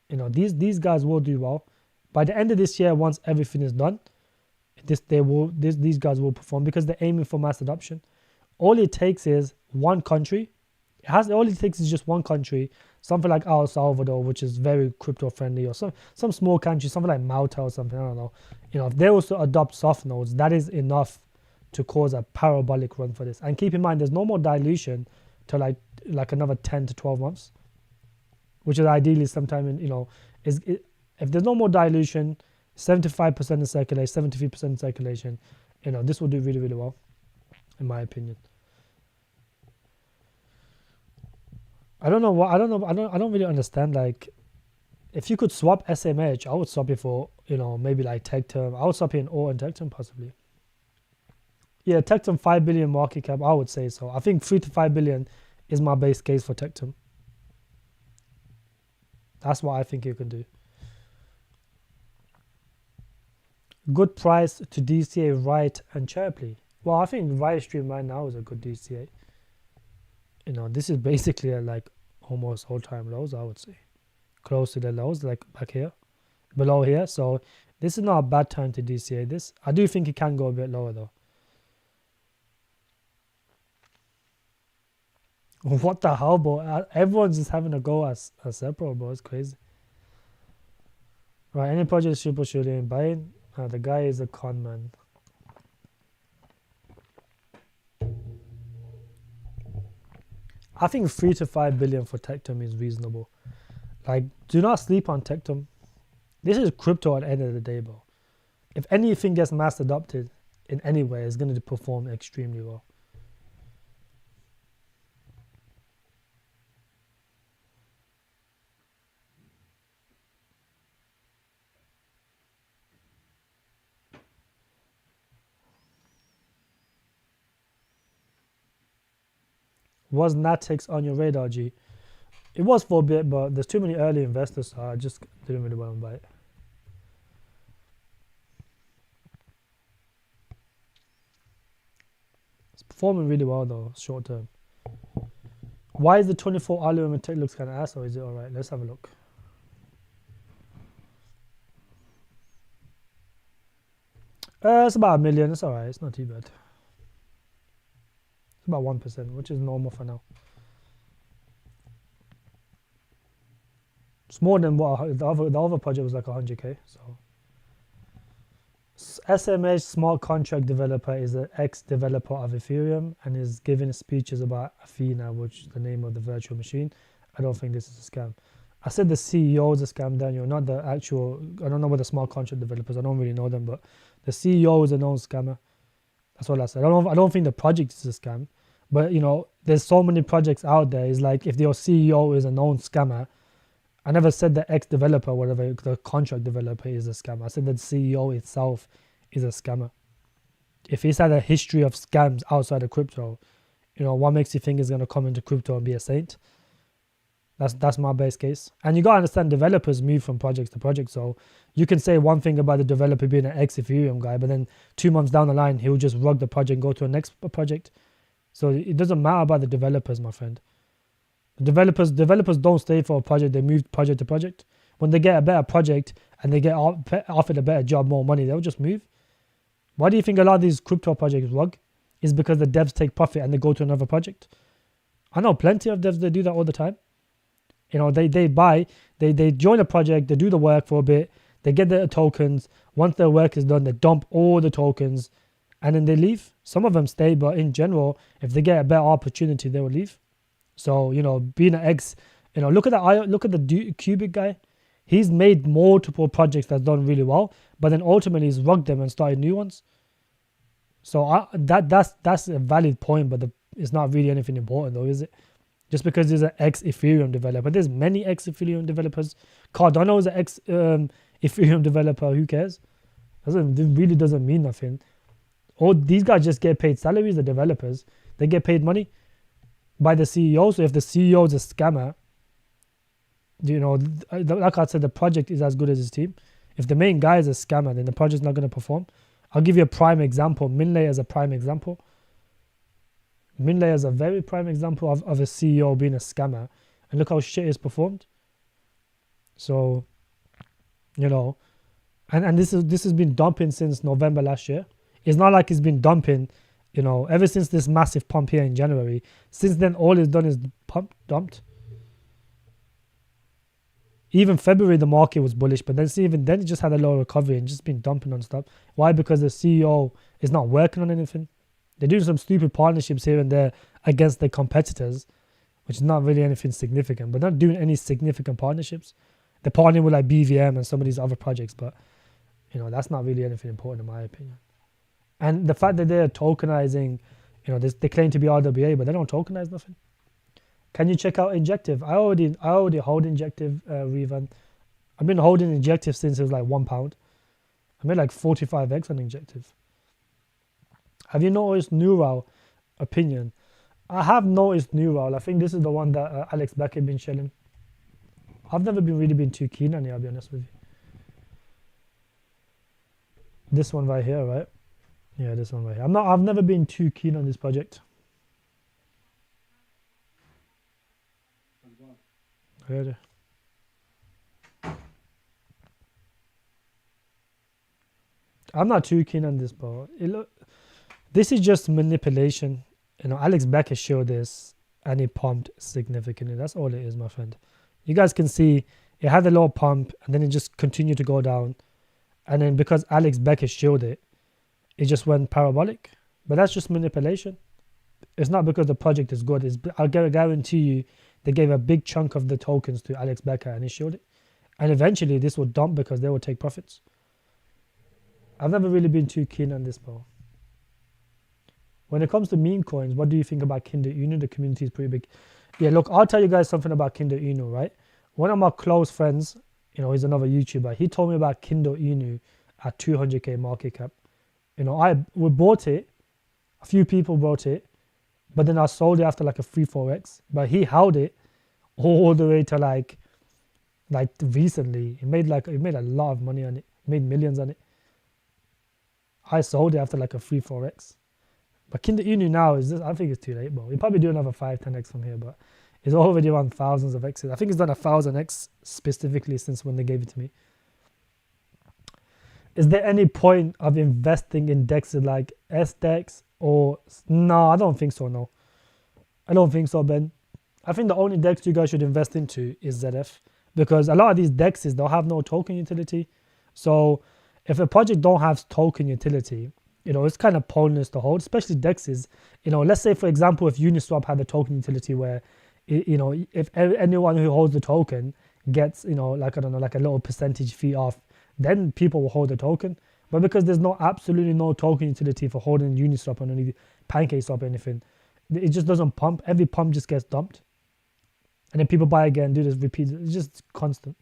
These guys will do well. By the end of this year, once everything is done, these guys will perform because they're aiming for mass adoption. All it takes is one country. All it takes is just one country, something like El Salvador, which is very crypto friendly, or some small country, something like Malta or something. I don't know. If they also adopt soft nodes, that is enough to cause a parabolic run for this. And keep in mind, there's no more dilution to like another 10 to 12 months, which is ideally sometime in if there's no more dilution, 75% in circulation, 73% in circulation, this will do really, really well, in my opinion. I don't really understand. Like, if you could swap SMH, I would swap it for, maybe like Tectum. I would swap it in Alt and Tectum possibly. Yeah, Tectum 5 billion market cap, I would say so. I think 3 to 5 billion is my base case for Tectum. That's what I think you can do. Good price to DCA Riot and Chirply. Well, I think Riot Stream right now is a good DCA. This is basically like almost all-time lows, I would say. Close to the lows, like back here, below here. So this is not a bad time to DCA this. I do think it can go a bit lower though. What the hell, bro? Everyone's just having a go at Sepro, bro. It's crazy. Right, any project super shooting, buying. The guy is a con man. I think 3 to 5 billion for Tectum is reasonable. Like, do not sleep on Tectum. This is crypto at the end of the day, bro. If anything gets mass adopted in any way, it's going to perform extremely well. Was Natix on your radar, G? It was for a bit, but there's too many early investors, so I just didn't really want to buy it. It's performing really well though, short term. Why is the 24 hour limit tech looks kind of ass, or is it alright? Let's have a look. It's about 1 million. It's alright. It's not too bad. It's about 1%, which is normal for now. It's more than what the other project was, like 100k. So SMH smart contract developer is an ex-developer of Ethereum and is giving speeches about Athena, which is the name of the virtual machine. I don't think this is a scam. I said the CEO is a scam, Daniel, not the actual. I don't know about the smart contract developers. I don't really know them, but the CEO is a known scammer. That's all I said. I don't think the project is a scam, but there's so many projects out there. It's like, if your CEO is a known scammer, I never said the ex-developer, whatever, the contract developer is a scammer. I said that the CEO itself is a scammer. If he's had a history of scams outside of crypto, what makes you think he's going to come into crypto and be a saint? That's my base case. And you got to understand, developers move from projects to project. So you can say one thing about the developer being an ex-Ethereum guy, but then 2 months down the line, he'll just rug the project and go to a next project. So it doesn't matter about the developers, my friend. The developers don't stay for a project. They move project to project. When they get a better project and they get offered a better job, more money, they'll just move. Why do you think a lot of these crypto projects rug? Is because the devs take profit and they go to another project. I know plenty of devs, they do that all the time. They join a project, they do the work for a bit, they get their tokens. Once their work is done, they dump all the tokens and then they leave. Some of them stay, but in general, if they get a better opportunity, they will leave. So, being an ex, look at the Cubic guy. He's made multiple projects that's done really well, but then ultimately he's rugged them and started new ones. So that's a valid point, but it's not really anything important though, is it? Just because there's an ex-Ethereum developer. There's many ex-Ethereum developers. Cardano is an ex-Ethereum developer. Who cares? It really doesn't mean nothing. All these guys just get paid salaries, the developers. They get paid money. by the CEO. So if the CEO is a scammer, like I said, the project is as good as his team. If the main guy is a scammer, then the project's not going to perform. I'll give you a prime example. Minlay is a prime example. Minlay is a very prime example of a CEO being a scammer. And look how shit is performed. So, and this has been dumping since November last year. It's not like it's been dumping, ever since this massive pump here in January. Since then, all it's done is dumped. Even February, the market was bullish, but then even then, it just had a low recovery and just been dumping non-stop. Why? Because the CEO is not working on anything. They're doing some stupid partnerships here and there against their competitors, which is not really anything significant, but not doing any significant partnerships. They're partnering with like BVM and some of these other projects, but that's not really anything important in my opinion. And the fact that they're tokenizing, they claim to be RWA, but they don't tokenize nothing. Can you check out Injective? I already hold Injective, Revan. I've been holding Injective since it was like £1. I made like 45x on Injective. Have you noticed Neural opinion? I have noticed Neural. I think this is the one that Alex Beckett been shelling. I've never really been too keen on it, I'll be honest with you. This one right here, right? Yeah, this one right here. I've never been too keen on this project. Really? I'm not too keen on this, bro. This is just manipulation. Alex Becker showed this and it pumped significantly. That's all it is, my friend. You guys can see it had a low pump and then it just continued to go down. And then because Alex Becker showed it, it just went parabolic. But that's just manipulation. It's not because the project is good. I'll guarantee you they gave a big chunk of the tokens to Alex Becker and he showed it. And eventually this will dump because they will take profits. I've never really been too keen on this, bro. When it comes to meme coins, what do you think about Kinder Inu? The community is pretty big. Yeah, look, I'll tell you guys something about Kinder Inu, right? One of my close friends, he's another YouTuber. He told me about Kinder Inu at 200k market cap. We bought it. A few people bought it. But then I sold it after like a 3-4x. But he held it all the way to like recently. He made a lot of money on it. He made millions on it. I sold it after like a 3-4x. But Kinder Inu now I think it's too late, bro. He'll probably do another 5-10x from here, but it's already on thousands of x's. I think it's done 1,000x specifically since when they gave it to me. Is there any point of investing in dexes like SDEX or... No, I don't think so, no. I don't think so, Ben. I think the only DEX you guys should invest into is ZF because a lot of these DEXs, they'll have no token utility. So if a project don't have token utility, it's kind of pointless to hold, especially DEXs. Let's say, for example, if Uniswap had a token utility where, if anyone who holds the token gets, like, I don't know, like a little percentage fee off, then people will hold the token. But because there's absolutely no token utility for holding Uniswap or any PancakeSwap or anything, it just doesn't pump. Every pump just gets dumped. And then people buy again, do this, repeat. It's just constant.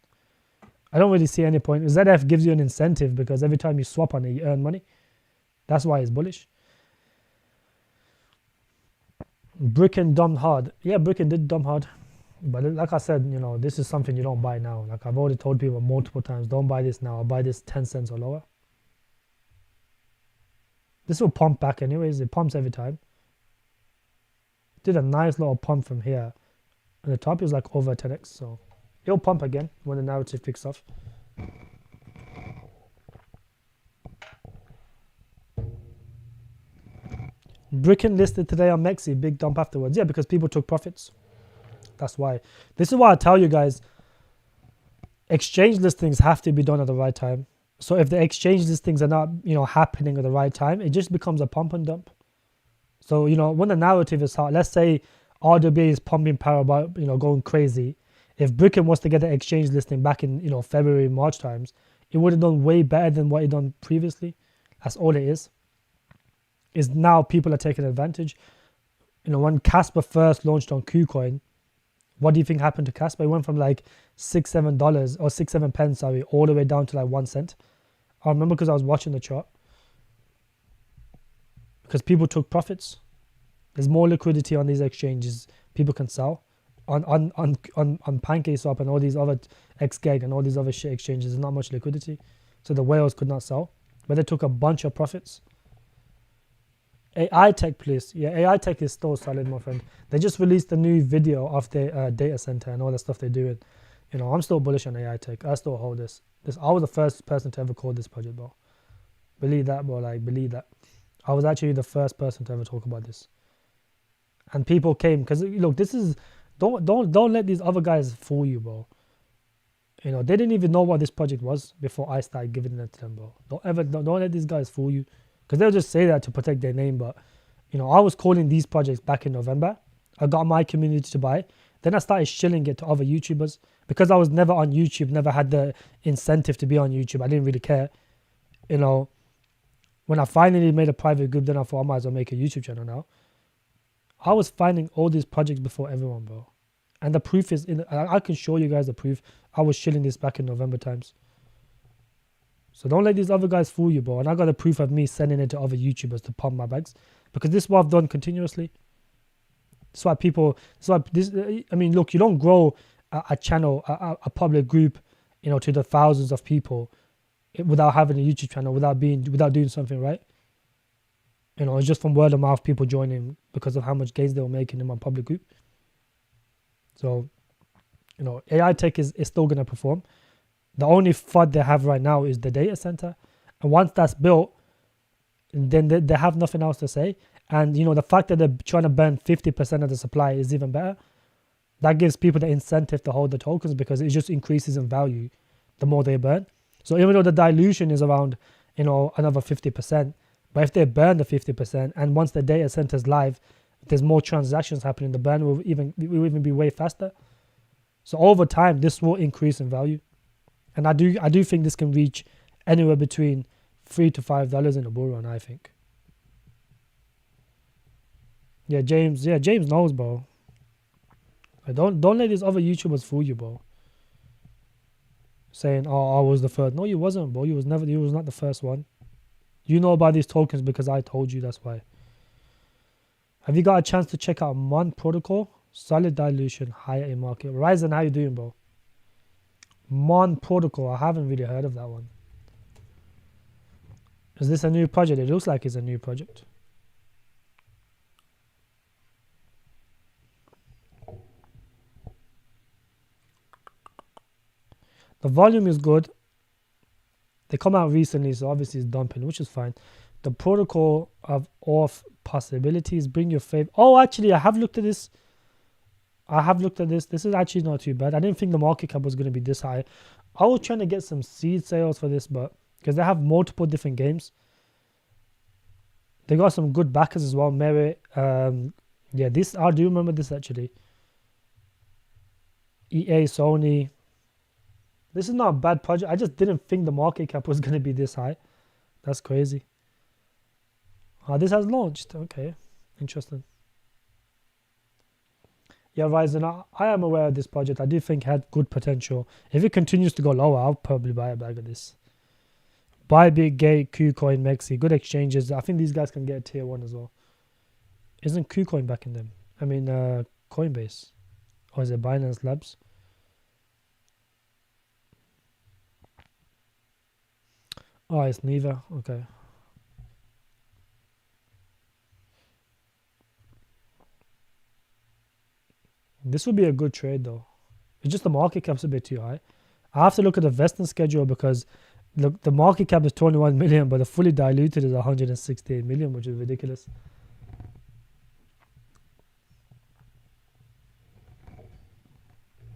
I don't really see any point. ZF gives you an incentive because every time you swap on it, you earn money. That's why it's bullish. Bricken dumped hard. Yeah, Bricken did dump hard. But like I said, this is something you don't buy now. Like I've already told people multiple times, don't buy this now. I'll buy this 10 cents or lower. This will pump back anyways. It pumps every time. Did a nice little pump from here. And the top is like over 10x. So it'll pump again when the narrative picks off. Bricken listed today on Mexi, big dump afterwards. Yeah, because people took profits. That's why. This is why I tell you guys, exchange listings have to be done at the right time. So if the exchange listings are not, happening at the right time, it just becomes a pump and dump. So, when the narrative is hot, let's say RWA is pumping parabolic, going crazy. If Bricken was to get the exchange listing back in, February, March times, it would have done way better than what it done previously. That's all it is. Is now people are taking advantage. When Casper first launched on KuCoin, what do you think happened to Casper? It went from like $6-7 or 6-7 pence, sorry, all the way down to like 1 cent. I remember because I was watching the chart. Because people took profits. There's more liquidity on these exchanges. people can sell on PancakeSwap and all these other XGeg and all these other shit exchanges. There's not much liquidity, so the whales could not sell, but they took a bunch of profits. AI Tech, please. Yeah, AI Tech is still solid, my friend. They just released a new video of their data center and all the stuff they're doing. You know, I'm still bullish on AI Tech. I still hold this. I was the first person to ever call this project, bro. Believe that, bro. Like, believe that. I was actually the first person to ever talk about this. And people came because look, this is don't let these other guys fool you, bro. You know, they didn't even know what this project was before I started giving it to them, bro. Don't let these guys fool you, because they'll just say that to protect their name. But you know, I was calling these projects back in November. I got my community to buy. Then I started shilling it to other YouTubers because I was never on YouTube, never had the incentive to be on YouTube. I didn't really care. You know, when I finally made a private group, then I thought I might as well make a YouTube channel now. I was finding all these projects before everyone, bro. And the proof is I can show you guys the proof. I was shilling this back in November times. So don't let these other guys fool you, bro. And I got the proof of me sending it to other YouTubers to pump my bags, because this is what I've done continuously. That's why I mean, look, you don't grow a channel, a public group, you know, to the thousands of people without having a YouTube channel, without doing something, right? You know, it's just from word of mouth, people joining because of how much gains they were making in my public group. So, you know, AI Tech is still going to perform. The only FUD they have right now is the data center. And once that's built, then they have nothing else to say. And, you know, the fact that they're trying to burn 50% of the supply is even better. That gives people the incentive to hold the tokens, because it just increases in value the more they burn. So even though the dilution is around, you know, another 50%, but if they burn the 50%, and once the data center is live, there's more transactions happening, the burn will even be way faster. So over time, this will increase in value. And I do think this can reach anywhere between $3 to $5 in a bull run, I think. Yeah, James knows, bro. Don't let these other YouTubers fool you, bro. Saying, oh, I was the first. No, you wasn't, bro. You was not the first one. You know about these tokens because I told you, that's why. Have you got a chance to check out Mon Protocol? Solid dilution, higher in market. Ryzen, how you doing, bro? Mon Protocol, I haven't really heard of that one. Is this a new project? It looks like it's a new project. The volume is good. They come out recently, so obviously it's dumping, which is fine. The protocol of auth possibilities, bring your favorite. Oh, actually, I have looked at this. This is actually not too bad. I didn't think the market cap was going to be this high. I was trying to get some seed sales for this, but because they have multiple different games. They got some good backers as well. Merit. Yeah, this, I do remember this actually. EA, Sony. This is not a bad project. I just didn't think the market cap was going to be this high. That's crazy. This has launched. Okay, interesting. Yeah, Ryzen, I am aware of this project. I do think it had good potential. If it continues to go lower, I'll probably buy a bag of this. Bybit, Gate, KuCoin, Mexi, good exchanges. I think these guys can get a tier 1 as well. Isn't KuCoin back in them? I mean, Coinbase. Or is it Binance Labs? Oh, it's neither. Okay. This would be a good trade though. It's just the market cap's a bit too high. I have to look at the vesting schedule because the market cap is 21 million, but the fully diluted is 168 million, which is ridiculous.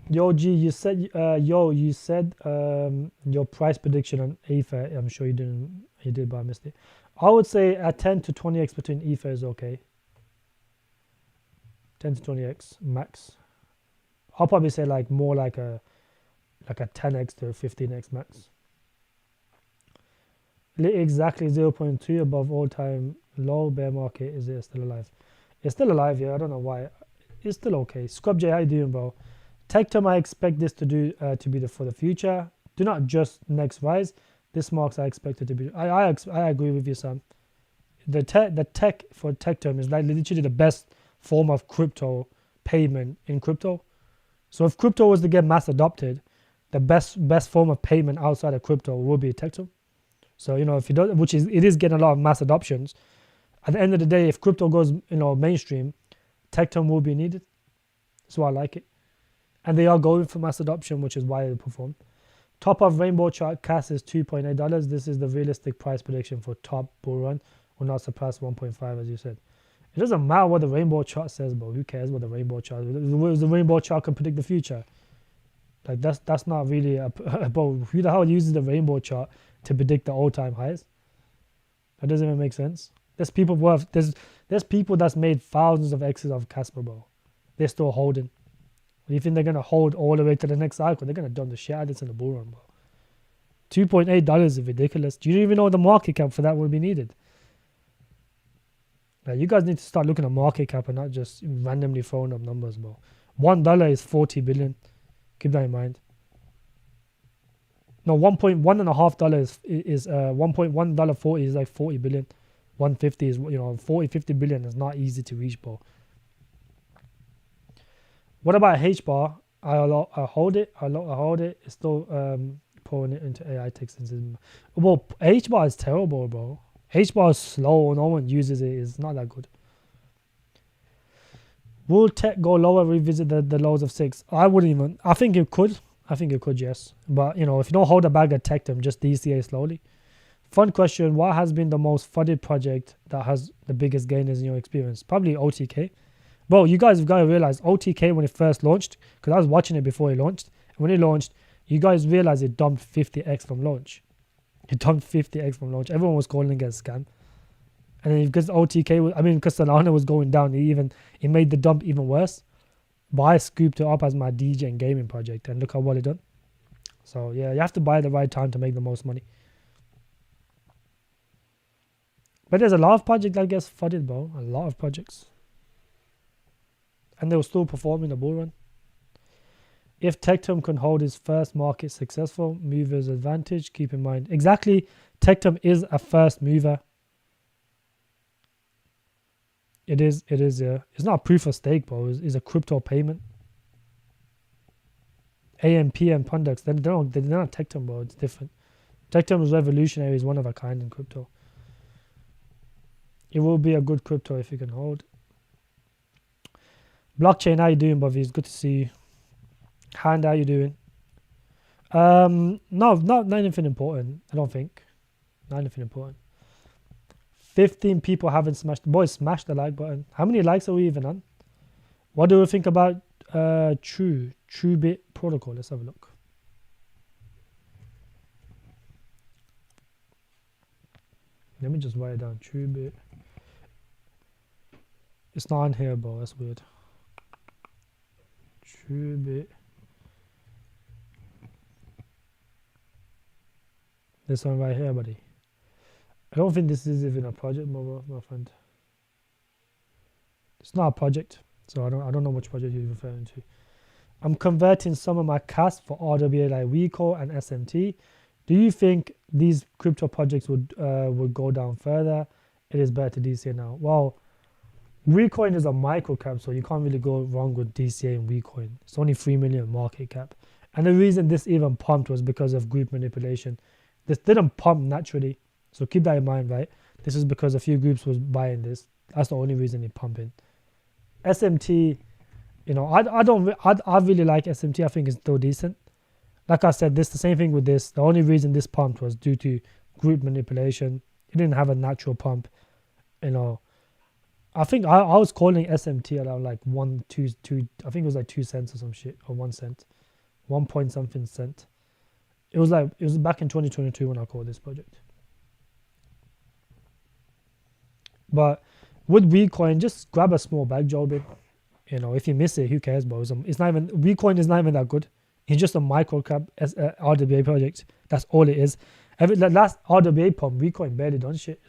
Yo, G, you said your price prediction on Ether. I'm sure you did, but I missed it. I would say a 10 to 20x between Ether is okay. 10 to 20x max. I'll probably say more like a 10x to 15x max. Exactly 0.2 above all-time low. Bear market. Is it still alive? It's still alive, yeah. I don't know why. It's still okay. Scrubj, how you doing, bro? Tectum, I expect this to be for the future. Do not just next rise. This marks I expect it to be. I agree with you, Sam. The tech for Tectum is like literally the best form of crypto payment in crypto. So if crypto was to get mass adopted, the best form of payment outside of crypto will be Tectum. So if you don't, it is getting a lot of mass adoptions. At the end of the day, if crypto goes mainstream, Tectum will be needed. So I like it, and they are going for mass adoption, which is why they perform. Top of rainbow chart cast is $2.8. This is the realistic price prediction for top bull run. Will not surpass 1.5, as you said. It doesn't matter what the rainbow chart says, bro. Who cares what the rainbow chart? The rainbow chart can predict the future. Like that's not really bro. Who the hell uses the rainbow chart to predict the all-time highs? That doesn't even make sense. There's people there's people that's made thousands of X's of Casper, bro. They're still holding. Do you think they're gonna hold all the way to the next cycle? They're gonna dump the shit out of this in the bull run, bro. $2.8 is ridiculous. Do you even know the market cap for that would be needed? Now you guys need to start looking at market cap and not just randomly throwing up numbers, bro. $1 is 40 billion. Keep that in mind. No, $1.5 is $1.140 is like 40 billion. 150 is 50 billion is not easy to reach, bro. What about H bar? I hold it. I hold it. It's still pouring it into AI text. Well, H bar is terrible, bro. H bar is slow. No one uses it. It's not that good. Will tech go lower, revisit the lows of 6? I wouldn't even. I think it could. Yes. But, if you don't hold a bag of Tectum, just DCA slowly. Fun question. What has been the most funded project that has the biggest gainers in your experience? Probably OTK. Bro, you guys have got to realize OTK when it first launched, because I was watching it before it launched. And when it launched, you guys realize it dumped 50x from launch. Everyone was calling it a scam. And then because because Solana was going down, it made the dump even worse. But I scooped it up as my DJ and gaming project, and look how well it done. So yeah, you have to buy at the right time to make the most money. But there's a lot of projects that gets flooded, bro. A lot of projects. And they will still perform in the bull run. If Tectum can hold his first market successful, mover's advantage, keep in mind. Exactly, Tectum is a first mover. It is, yeah. It's not proof of stake, bro. It's a crypto payment. AMP and Pundux, they're not Tectum, bro. It's different. Tectum is revolutionary. It's one of a kind in crypto. It will be a good crypto if you can hold. Blockchain, how you doing, Bobby? It's good to see you. Hand, how you doing? No, not anything important, I don't think. Not anything important. 15 people haven't smashed. Boys, smash the like button. How many likes are we even on? What do we think about TrueBit protocol? Let's have a look. Let me just write it down. TrueBit. It's not on here, bro. That's weird. TrueBit. This one right here, buddy. I don't think this is even a project, my friend. It's not a project, so I don't know which project you're referring to. I'm converting some of my CAS for RWA like WeCo and SMT. Do you think these crypto projects would go down further? It is better to DCA now. Well, WeCoin is a micro cap, so you can't really go wrong with DCA and WeCoin. It's only 3 million market cap. And the reason this even pumped was because of group manipulation. This didn't pump naturally. So keep that in mind, right? This is because a few groups was buying this. That's the only reason it pumping. SMT, I really like SMT. I think it's still decent. Like I said, the same thing with this. The only reason this pumped was due to group manipulation. It didn't have a natural pump. I think I was calling SMT around like 1, 2, I think it was like 2 cents or some shit, or 1 cent, 1 point something cent. It was back in 2022 when I called this project. But with WeCoin, just grab a small bag, Jobin. If you miss it, who cares, bro? WeCoin is not even that good. It's just a micro cap RWA project. That's all it is. The last RWA pump, WeCoin barely done shit.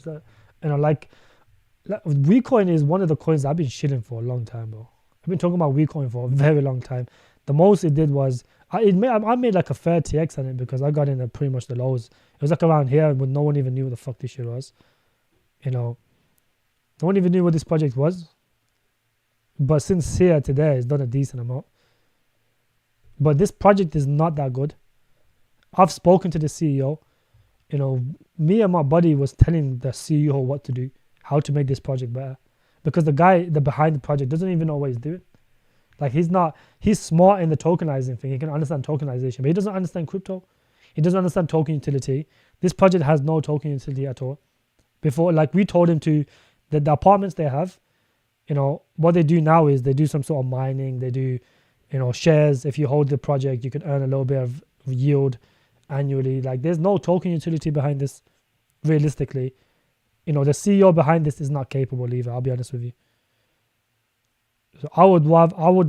WeCoin is one of the coins I've been shitting for a long time, bro. I've been talking about WeCoin for a very long time. The most it did was I made like a 30x on it because I got in at pretty much the lows. It was like around here, but no one even knew what the fuck this shit was. No one even knew what this project was. But since here today, it's done a decent amount. But this project is not that good. I've spoken to the CEO. You know, me and my buddy was telling the CEO what to do, how to make this project better. Because the guy behind the project doesn't even know what he's doing. Like he's smart in the tokenizing thing. He can understand tokenization, but he doesn't understand crypto. He doesn't understand token utility. This project has no token utility at all. Before, like we told him to, the apartments they have, you know, what they do now is they do some sort of mining. They do, you know, shares. If you hold the project, you can earn a little bit of yield annually. Like there's no token utility behind this, realistically. You know, the CEO behind this is not capable either, I'll be honest with you. So I would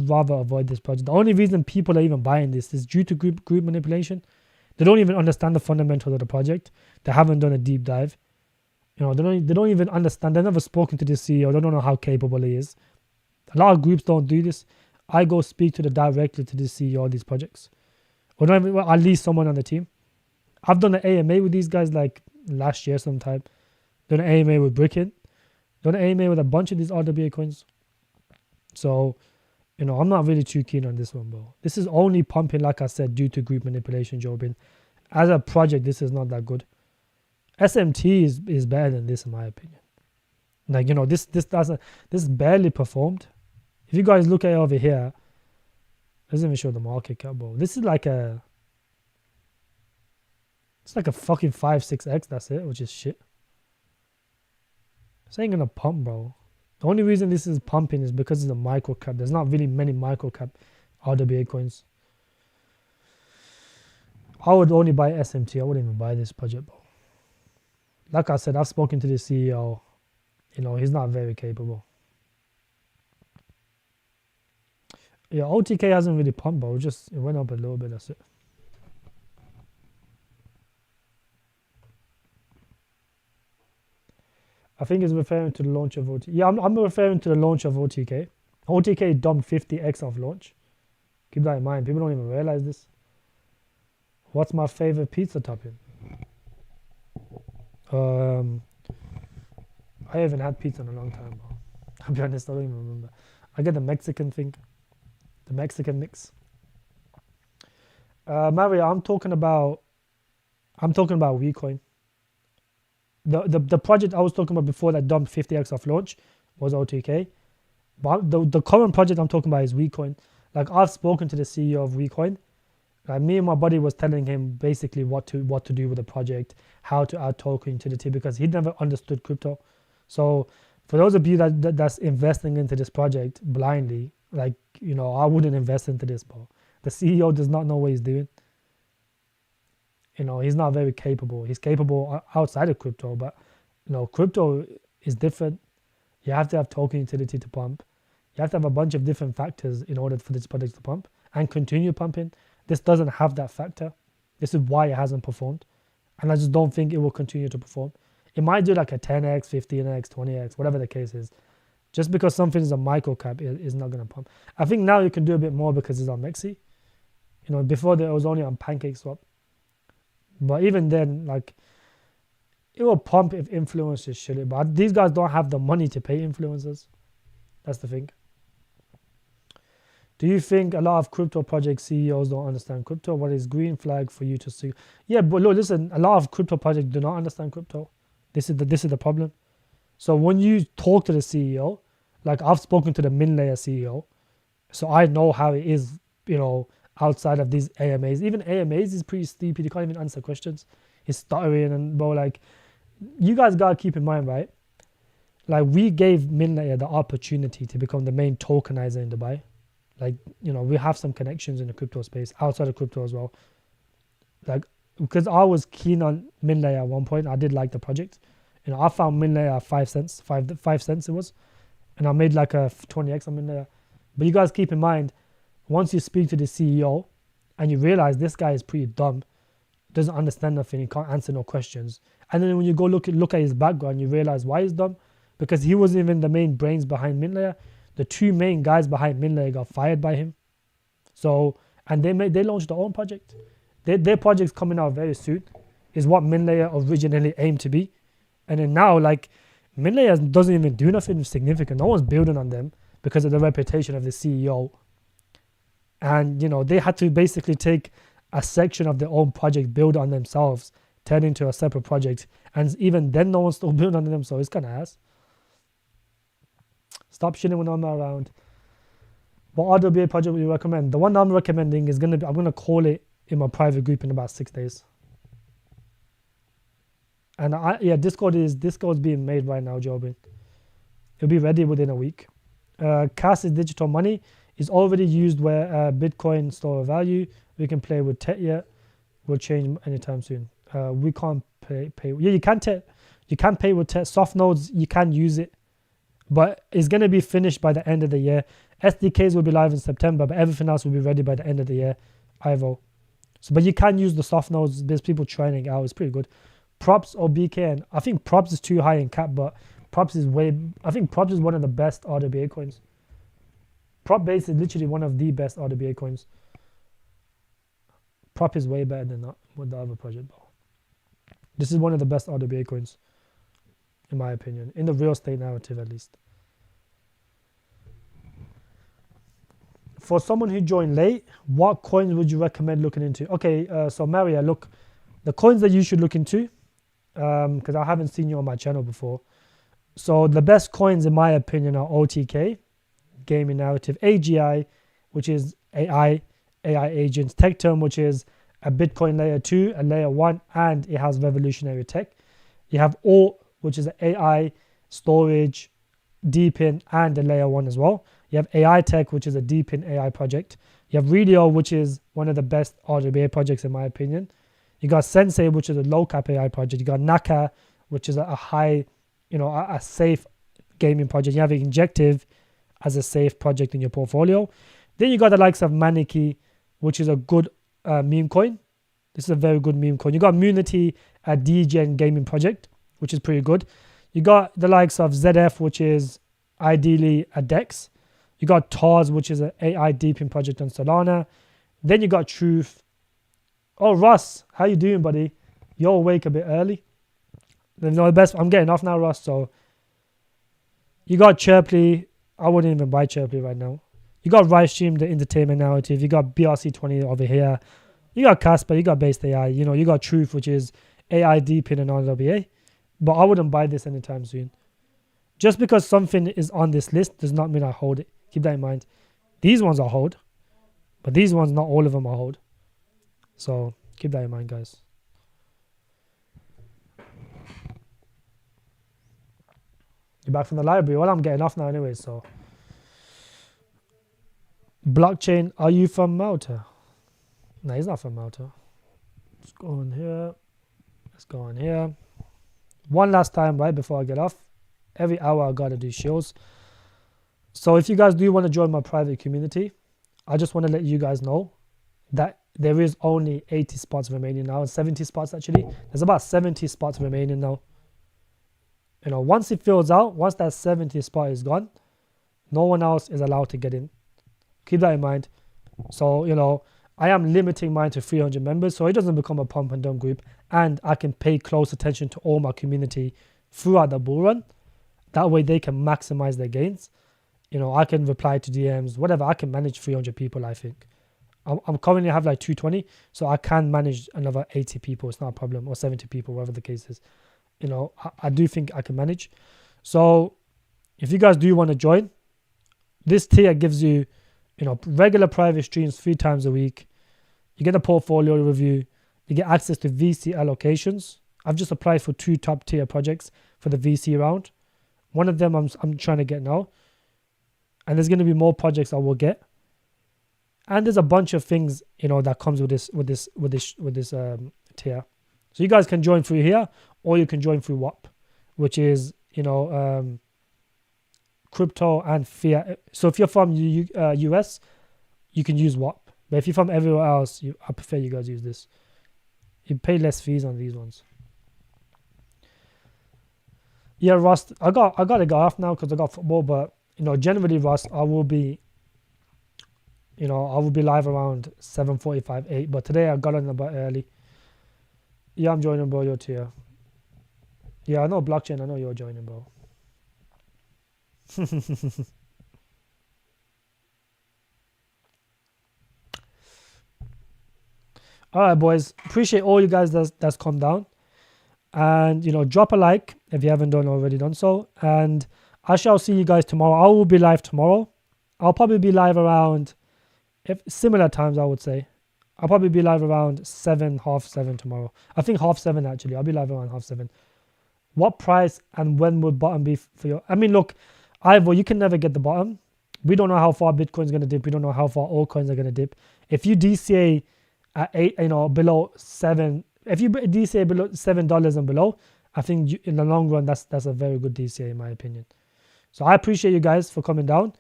rather avoid this project. The only reason people are even buying this is due to group manipulation. They don't even understand the fundamentals of the project. They haven't done a deep dive. You know, they don't even understand. They've never spoken to the CEO. They don't know how capable he is. A lot of groups don't do this. I go speak directly to the CEO of these projects, or not even, well, at least someone on the team. I've done an AMA with these guys like last year sometime. Done an AMA with Bricken. Done an AMA with a bunch of these RWA coins. So, you know, I'm not really too keen on this one, bro. This is only pumping, like I said, due to group manipulation, Jobin. As a project, this is not that good. SMT is better than this, in my opinion. Like, you know, this barely performed. If you guys look at it over here, it doesn't even show the market cap, bro. This is like it's like a fucking 5-6x, that's it, which is shit. This ain't gonna pump, bro. The only reason this is pumping is because it's a micro cap. There's not really many micro cap RWA coins. I would only buy SMT. I wouldn't even buy this project, bro. Like I said, I've spoken to the CEO. You know, he's not very capable. Yeah, OTK hasn't really pumped, bro. It went up a little bit, that's it. I think it's referring to the launch of OTK. Yeah, I'm referring to the launch of OTK. OTK dumped 50x off launch. Keep that in mind. People don't even realize this. What's my favorite pizza topping? I haven't had pizza in a long time, bro. I'll be honest, I don't even remember. I get the Mexican thing. The Mexican mix. Mario, I'm talking about WeCoin. The project I was talking about before that dumped 50x off launch was OTK. But the current project I'm talking about is WeCoin. Like I've spoken to the CEO of WeCoin. Like me and my buddy was telling him basically what to do with the project, how to add token utility, because he never understood crypto. So for those of you that's investing into this project blindly, like, you know, I wouldn't invest into this, bro. The CEO does not know what he's doing. You know, he's not very capable. He's capable outside of crypto, but, you know, crypto is different. You have to have token utility to pump. You have to have a bunch of different factors in order for this project to pump and continue pumping. This doesn't have that factor. This is why it hasn't performed. And I just don't think it will continue to perform. It might do like a 10x, 15x, 20x, whatever the case is. Just because something is a micro cap is not going to pump. I think now you can do a bit more because it's on Mexi. You know, before it was only on PancakeSwap. But even then, like, it will pump if influencers should it. But these guys don't have the money to pay influencers. That's the thing. Do you think a lot of crypto project CEOs don't understand crypto? What is green flag for you to see? Yeah, but look, listen, a lot of crypto projects do not understand crypto. This is the problem. So when you talk to the CEO, like I've spoken to the min layer CEO, so I know how it is, you know, outside of these AMAs. Even AMAs is pretty stupid. You can't even answer questions. He's stuttering and bro, like, you guys gotta keep in mind, right? Like we gave min layer the opportunity to become the main tokenizer in Dubai. Like, you know, we have some connections in the crypto space, outside of crypto as well. Like, because I was keen on Minlayer at one point, I did like the project. You know, I found Minlayer at 5 cents, 5 cents it was. And I made like a 20x on Minlayer. But you guys keep in mind, once you speak to the CEO and you realize this guy is pretty dumb, doesn't understand nothing, he can't answer no questions. And then when you go look at his background, you realize why he's dumb. Because he wasn't even the main brains behind Minlayer. The two main guys behind Minlayer got fired by him. So, and they launched their own project. Their project's coming out very soon, is what Minlayer originally aimed to be. And then now, like, Minlayer doesn't even do nothing significant. No one's building on them because of the reputation of the CEO. And, you know, they had to basically take a section of their own project, build on themselves, turn into a separate project. And even then, no one's still building on them, so it's kind of ass. Stop shitting when I'm around. What RWA project would you recommend? The one I'm recommending is I'm gonna call it in my private group in about 6 days. And Discord's being made right now, Jobin. It'll be ready within a week. CAS is digital money. Is already used where Bitcoin store of value. We can play with TET yet. Will change anytime soon. We can't pay. Yeah, you can TET. You can pay with TET. Soft nodes, you can use it, but it's gonna be finished by the end of the year. SDKs will be live in September, but everything else will be ready by the end of the year. Ivo. So, but you can use the soft nodes. There's people trying it out. It's pretty good. Props or BKN. I think props is too high in cap, but props is I think props is one of the best RWA coins. Prop base is literally one of the best RWA coins. Prop is way better than that with the other project. This is one of the best RWA coins, in my opinion, in the real estate narrative at least. For someone who joined late, what coins would you recommend looking into? Okay, so Maria, look, the coins that you should look into, because I haven't seen you on my channel before. So the best coins, in my opinion, are OTK, gaming narrative, AGI, which is AI agents, Tectum, which is a Bitcoin layer 2, a layer 1, and it has revolutionary tech. You have Alt, which is an AI storage, deepin, and a layer 1 as well. You have AI Tech, which is a deepin AI project. You have Redio, which is one of the best RWA projects in my opinion. You got Sensei, which is a low cap AI project. You got Naka, which is a high, a safe gaming project. You have Injective as a safe project in your portfolio. Then you got the likes of Maniki, which is a good meme coin. This is a very good meme coin. You got Munity, a DGen gaming project, which is pretty good. You got the likes of ZF, which is ideally a DEX. You got TARS, which is an AI deepin project on Solana. Then you got Truth. Oh, Russ, how you doing, buddy? You're awake a bit early. The best. I'm getting off now, Russ. So you got Chirply. I wouldn't even buy Chirply right now. You got Rivestream, the entertainment narrative. You got BRC20 over here. You got Casper. You got Based AI. You got Truth, which is AI deepin and RWA. But I wouldn't buy this anytime soon. Just because something is on this list does not mean I hold it. Keep that in mind. These ones I hold, but these ones, not all of them I hold. So keep that in mind, guys. You're back from the library. Well, I'm getting off now anyway, so. Blockchain, are you from Malta? No, he's not from Malta. Let's go on here. Let's go on here. One last time, right before I get off. Every hour I gotta do shows. So if you guys do want to join my private community, I just want to let you guys know that there is only 80 spots remaining now, 70 spots actually. There's about 70 spots remaining now. Once it fills out, once that 70 spot is gone, no one else is allowed to get in. Keep that in mind. So, I am limiting mine to 300 members so it doesn't become a pump and dump group, and I can pay close attention to all my community throughout the bull run. That way they can maximize their gains. I can reply to DMs, whatever. I can manage 300 people, I think. I'm currently have like 220, so I can manage another 80 people. It's not a problem, or 70 people, whatever the case is. I do think I can manage. So if you guys do want to join, this tier gives you, regular private streams 3 times a week. You get a portfolio review. You get access to VC allocations. I've just applied for 2 top tier projects for the VC round. One of them I'm trying to get now. And there's going to be more projects I will get. And there's a bunch of things, that comes with this tier. So you guys can join through here, or you can join through WAP, which is, crypto and fiat. So if you're from US, you can use WAP. But if you're from everywhere else, I prefer you guys use this. You pay less fees on these ones. Yeah, Rust, I got to go off now because I got football, but generally, Rust, I will be live around 7:45, 8. But today I got on a bit early. Yeah, I'm joining, bro. You're too. Yeah, I know blockchain. I know you're joining, bro. All right, boys. Appreciate all you guys that's come down. And, you know, drop a like if you haven't already done so. And I shall see you guys tomorrow. I will be live tomorrow. I'll probably be live around similar times, I would say. I'll probably be live around 7, half 7 tomorrow. I think half 7 actually. I'll be live around half 7. What price and when would bottom be for your... I mean, look, Ivor, you can never get the bottom. We don't know how far Bitcoin's going to dip. We don't know how far altcoins are going to dip. If you DCA at 8, you know, below 7, if you DCA below $7 and below, I think in the long run, that's a very good DCA in my opinion. So I appreciate you guys for coming down.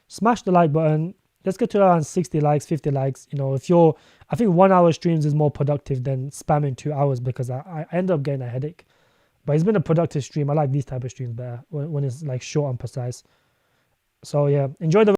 Smash the like button. Let's get to around 60 likes, 50 likes. You know, I think 1 hour streams is more productive than spamming 2 hours because I end up getting a headache. But it's been a productive stream. I like these type of streams better when it's like short and precise. So yeah, enjoy the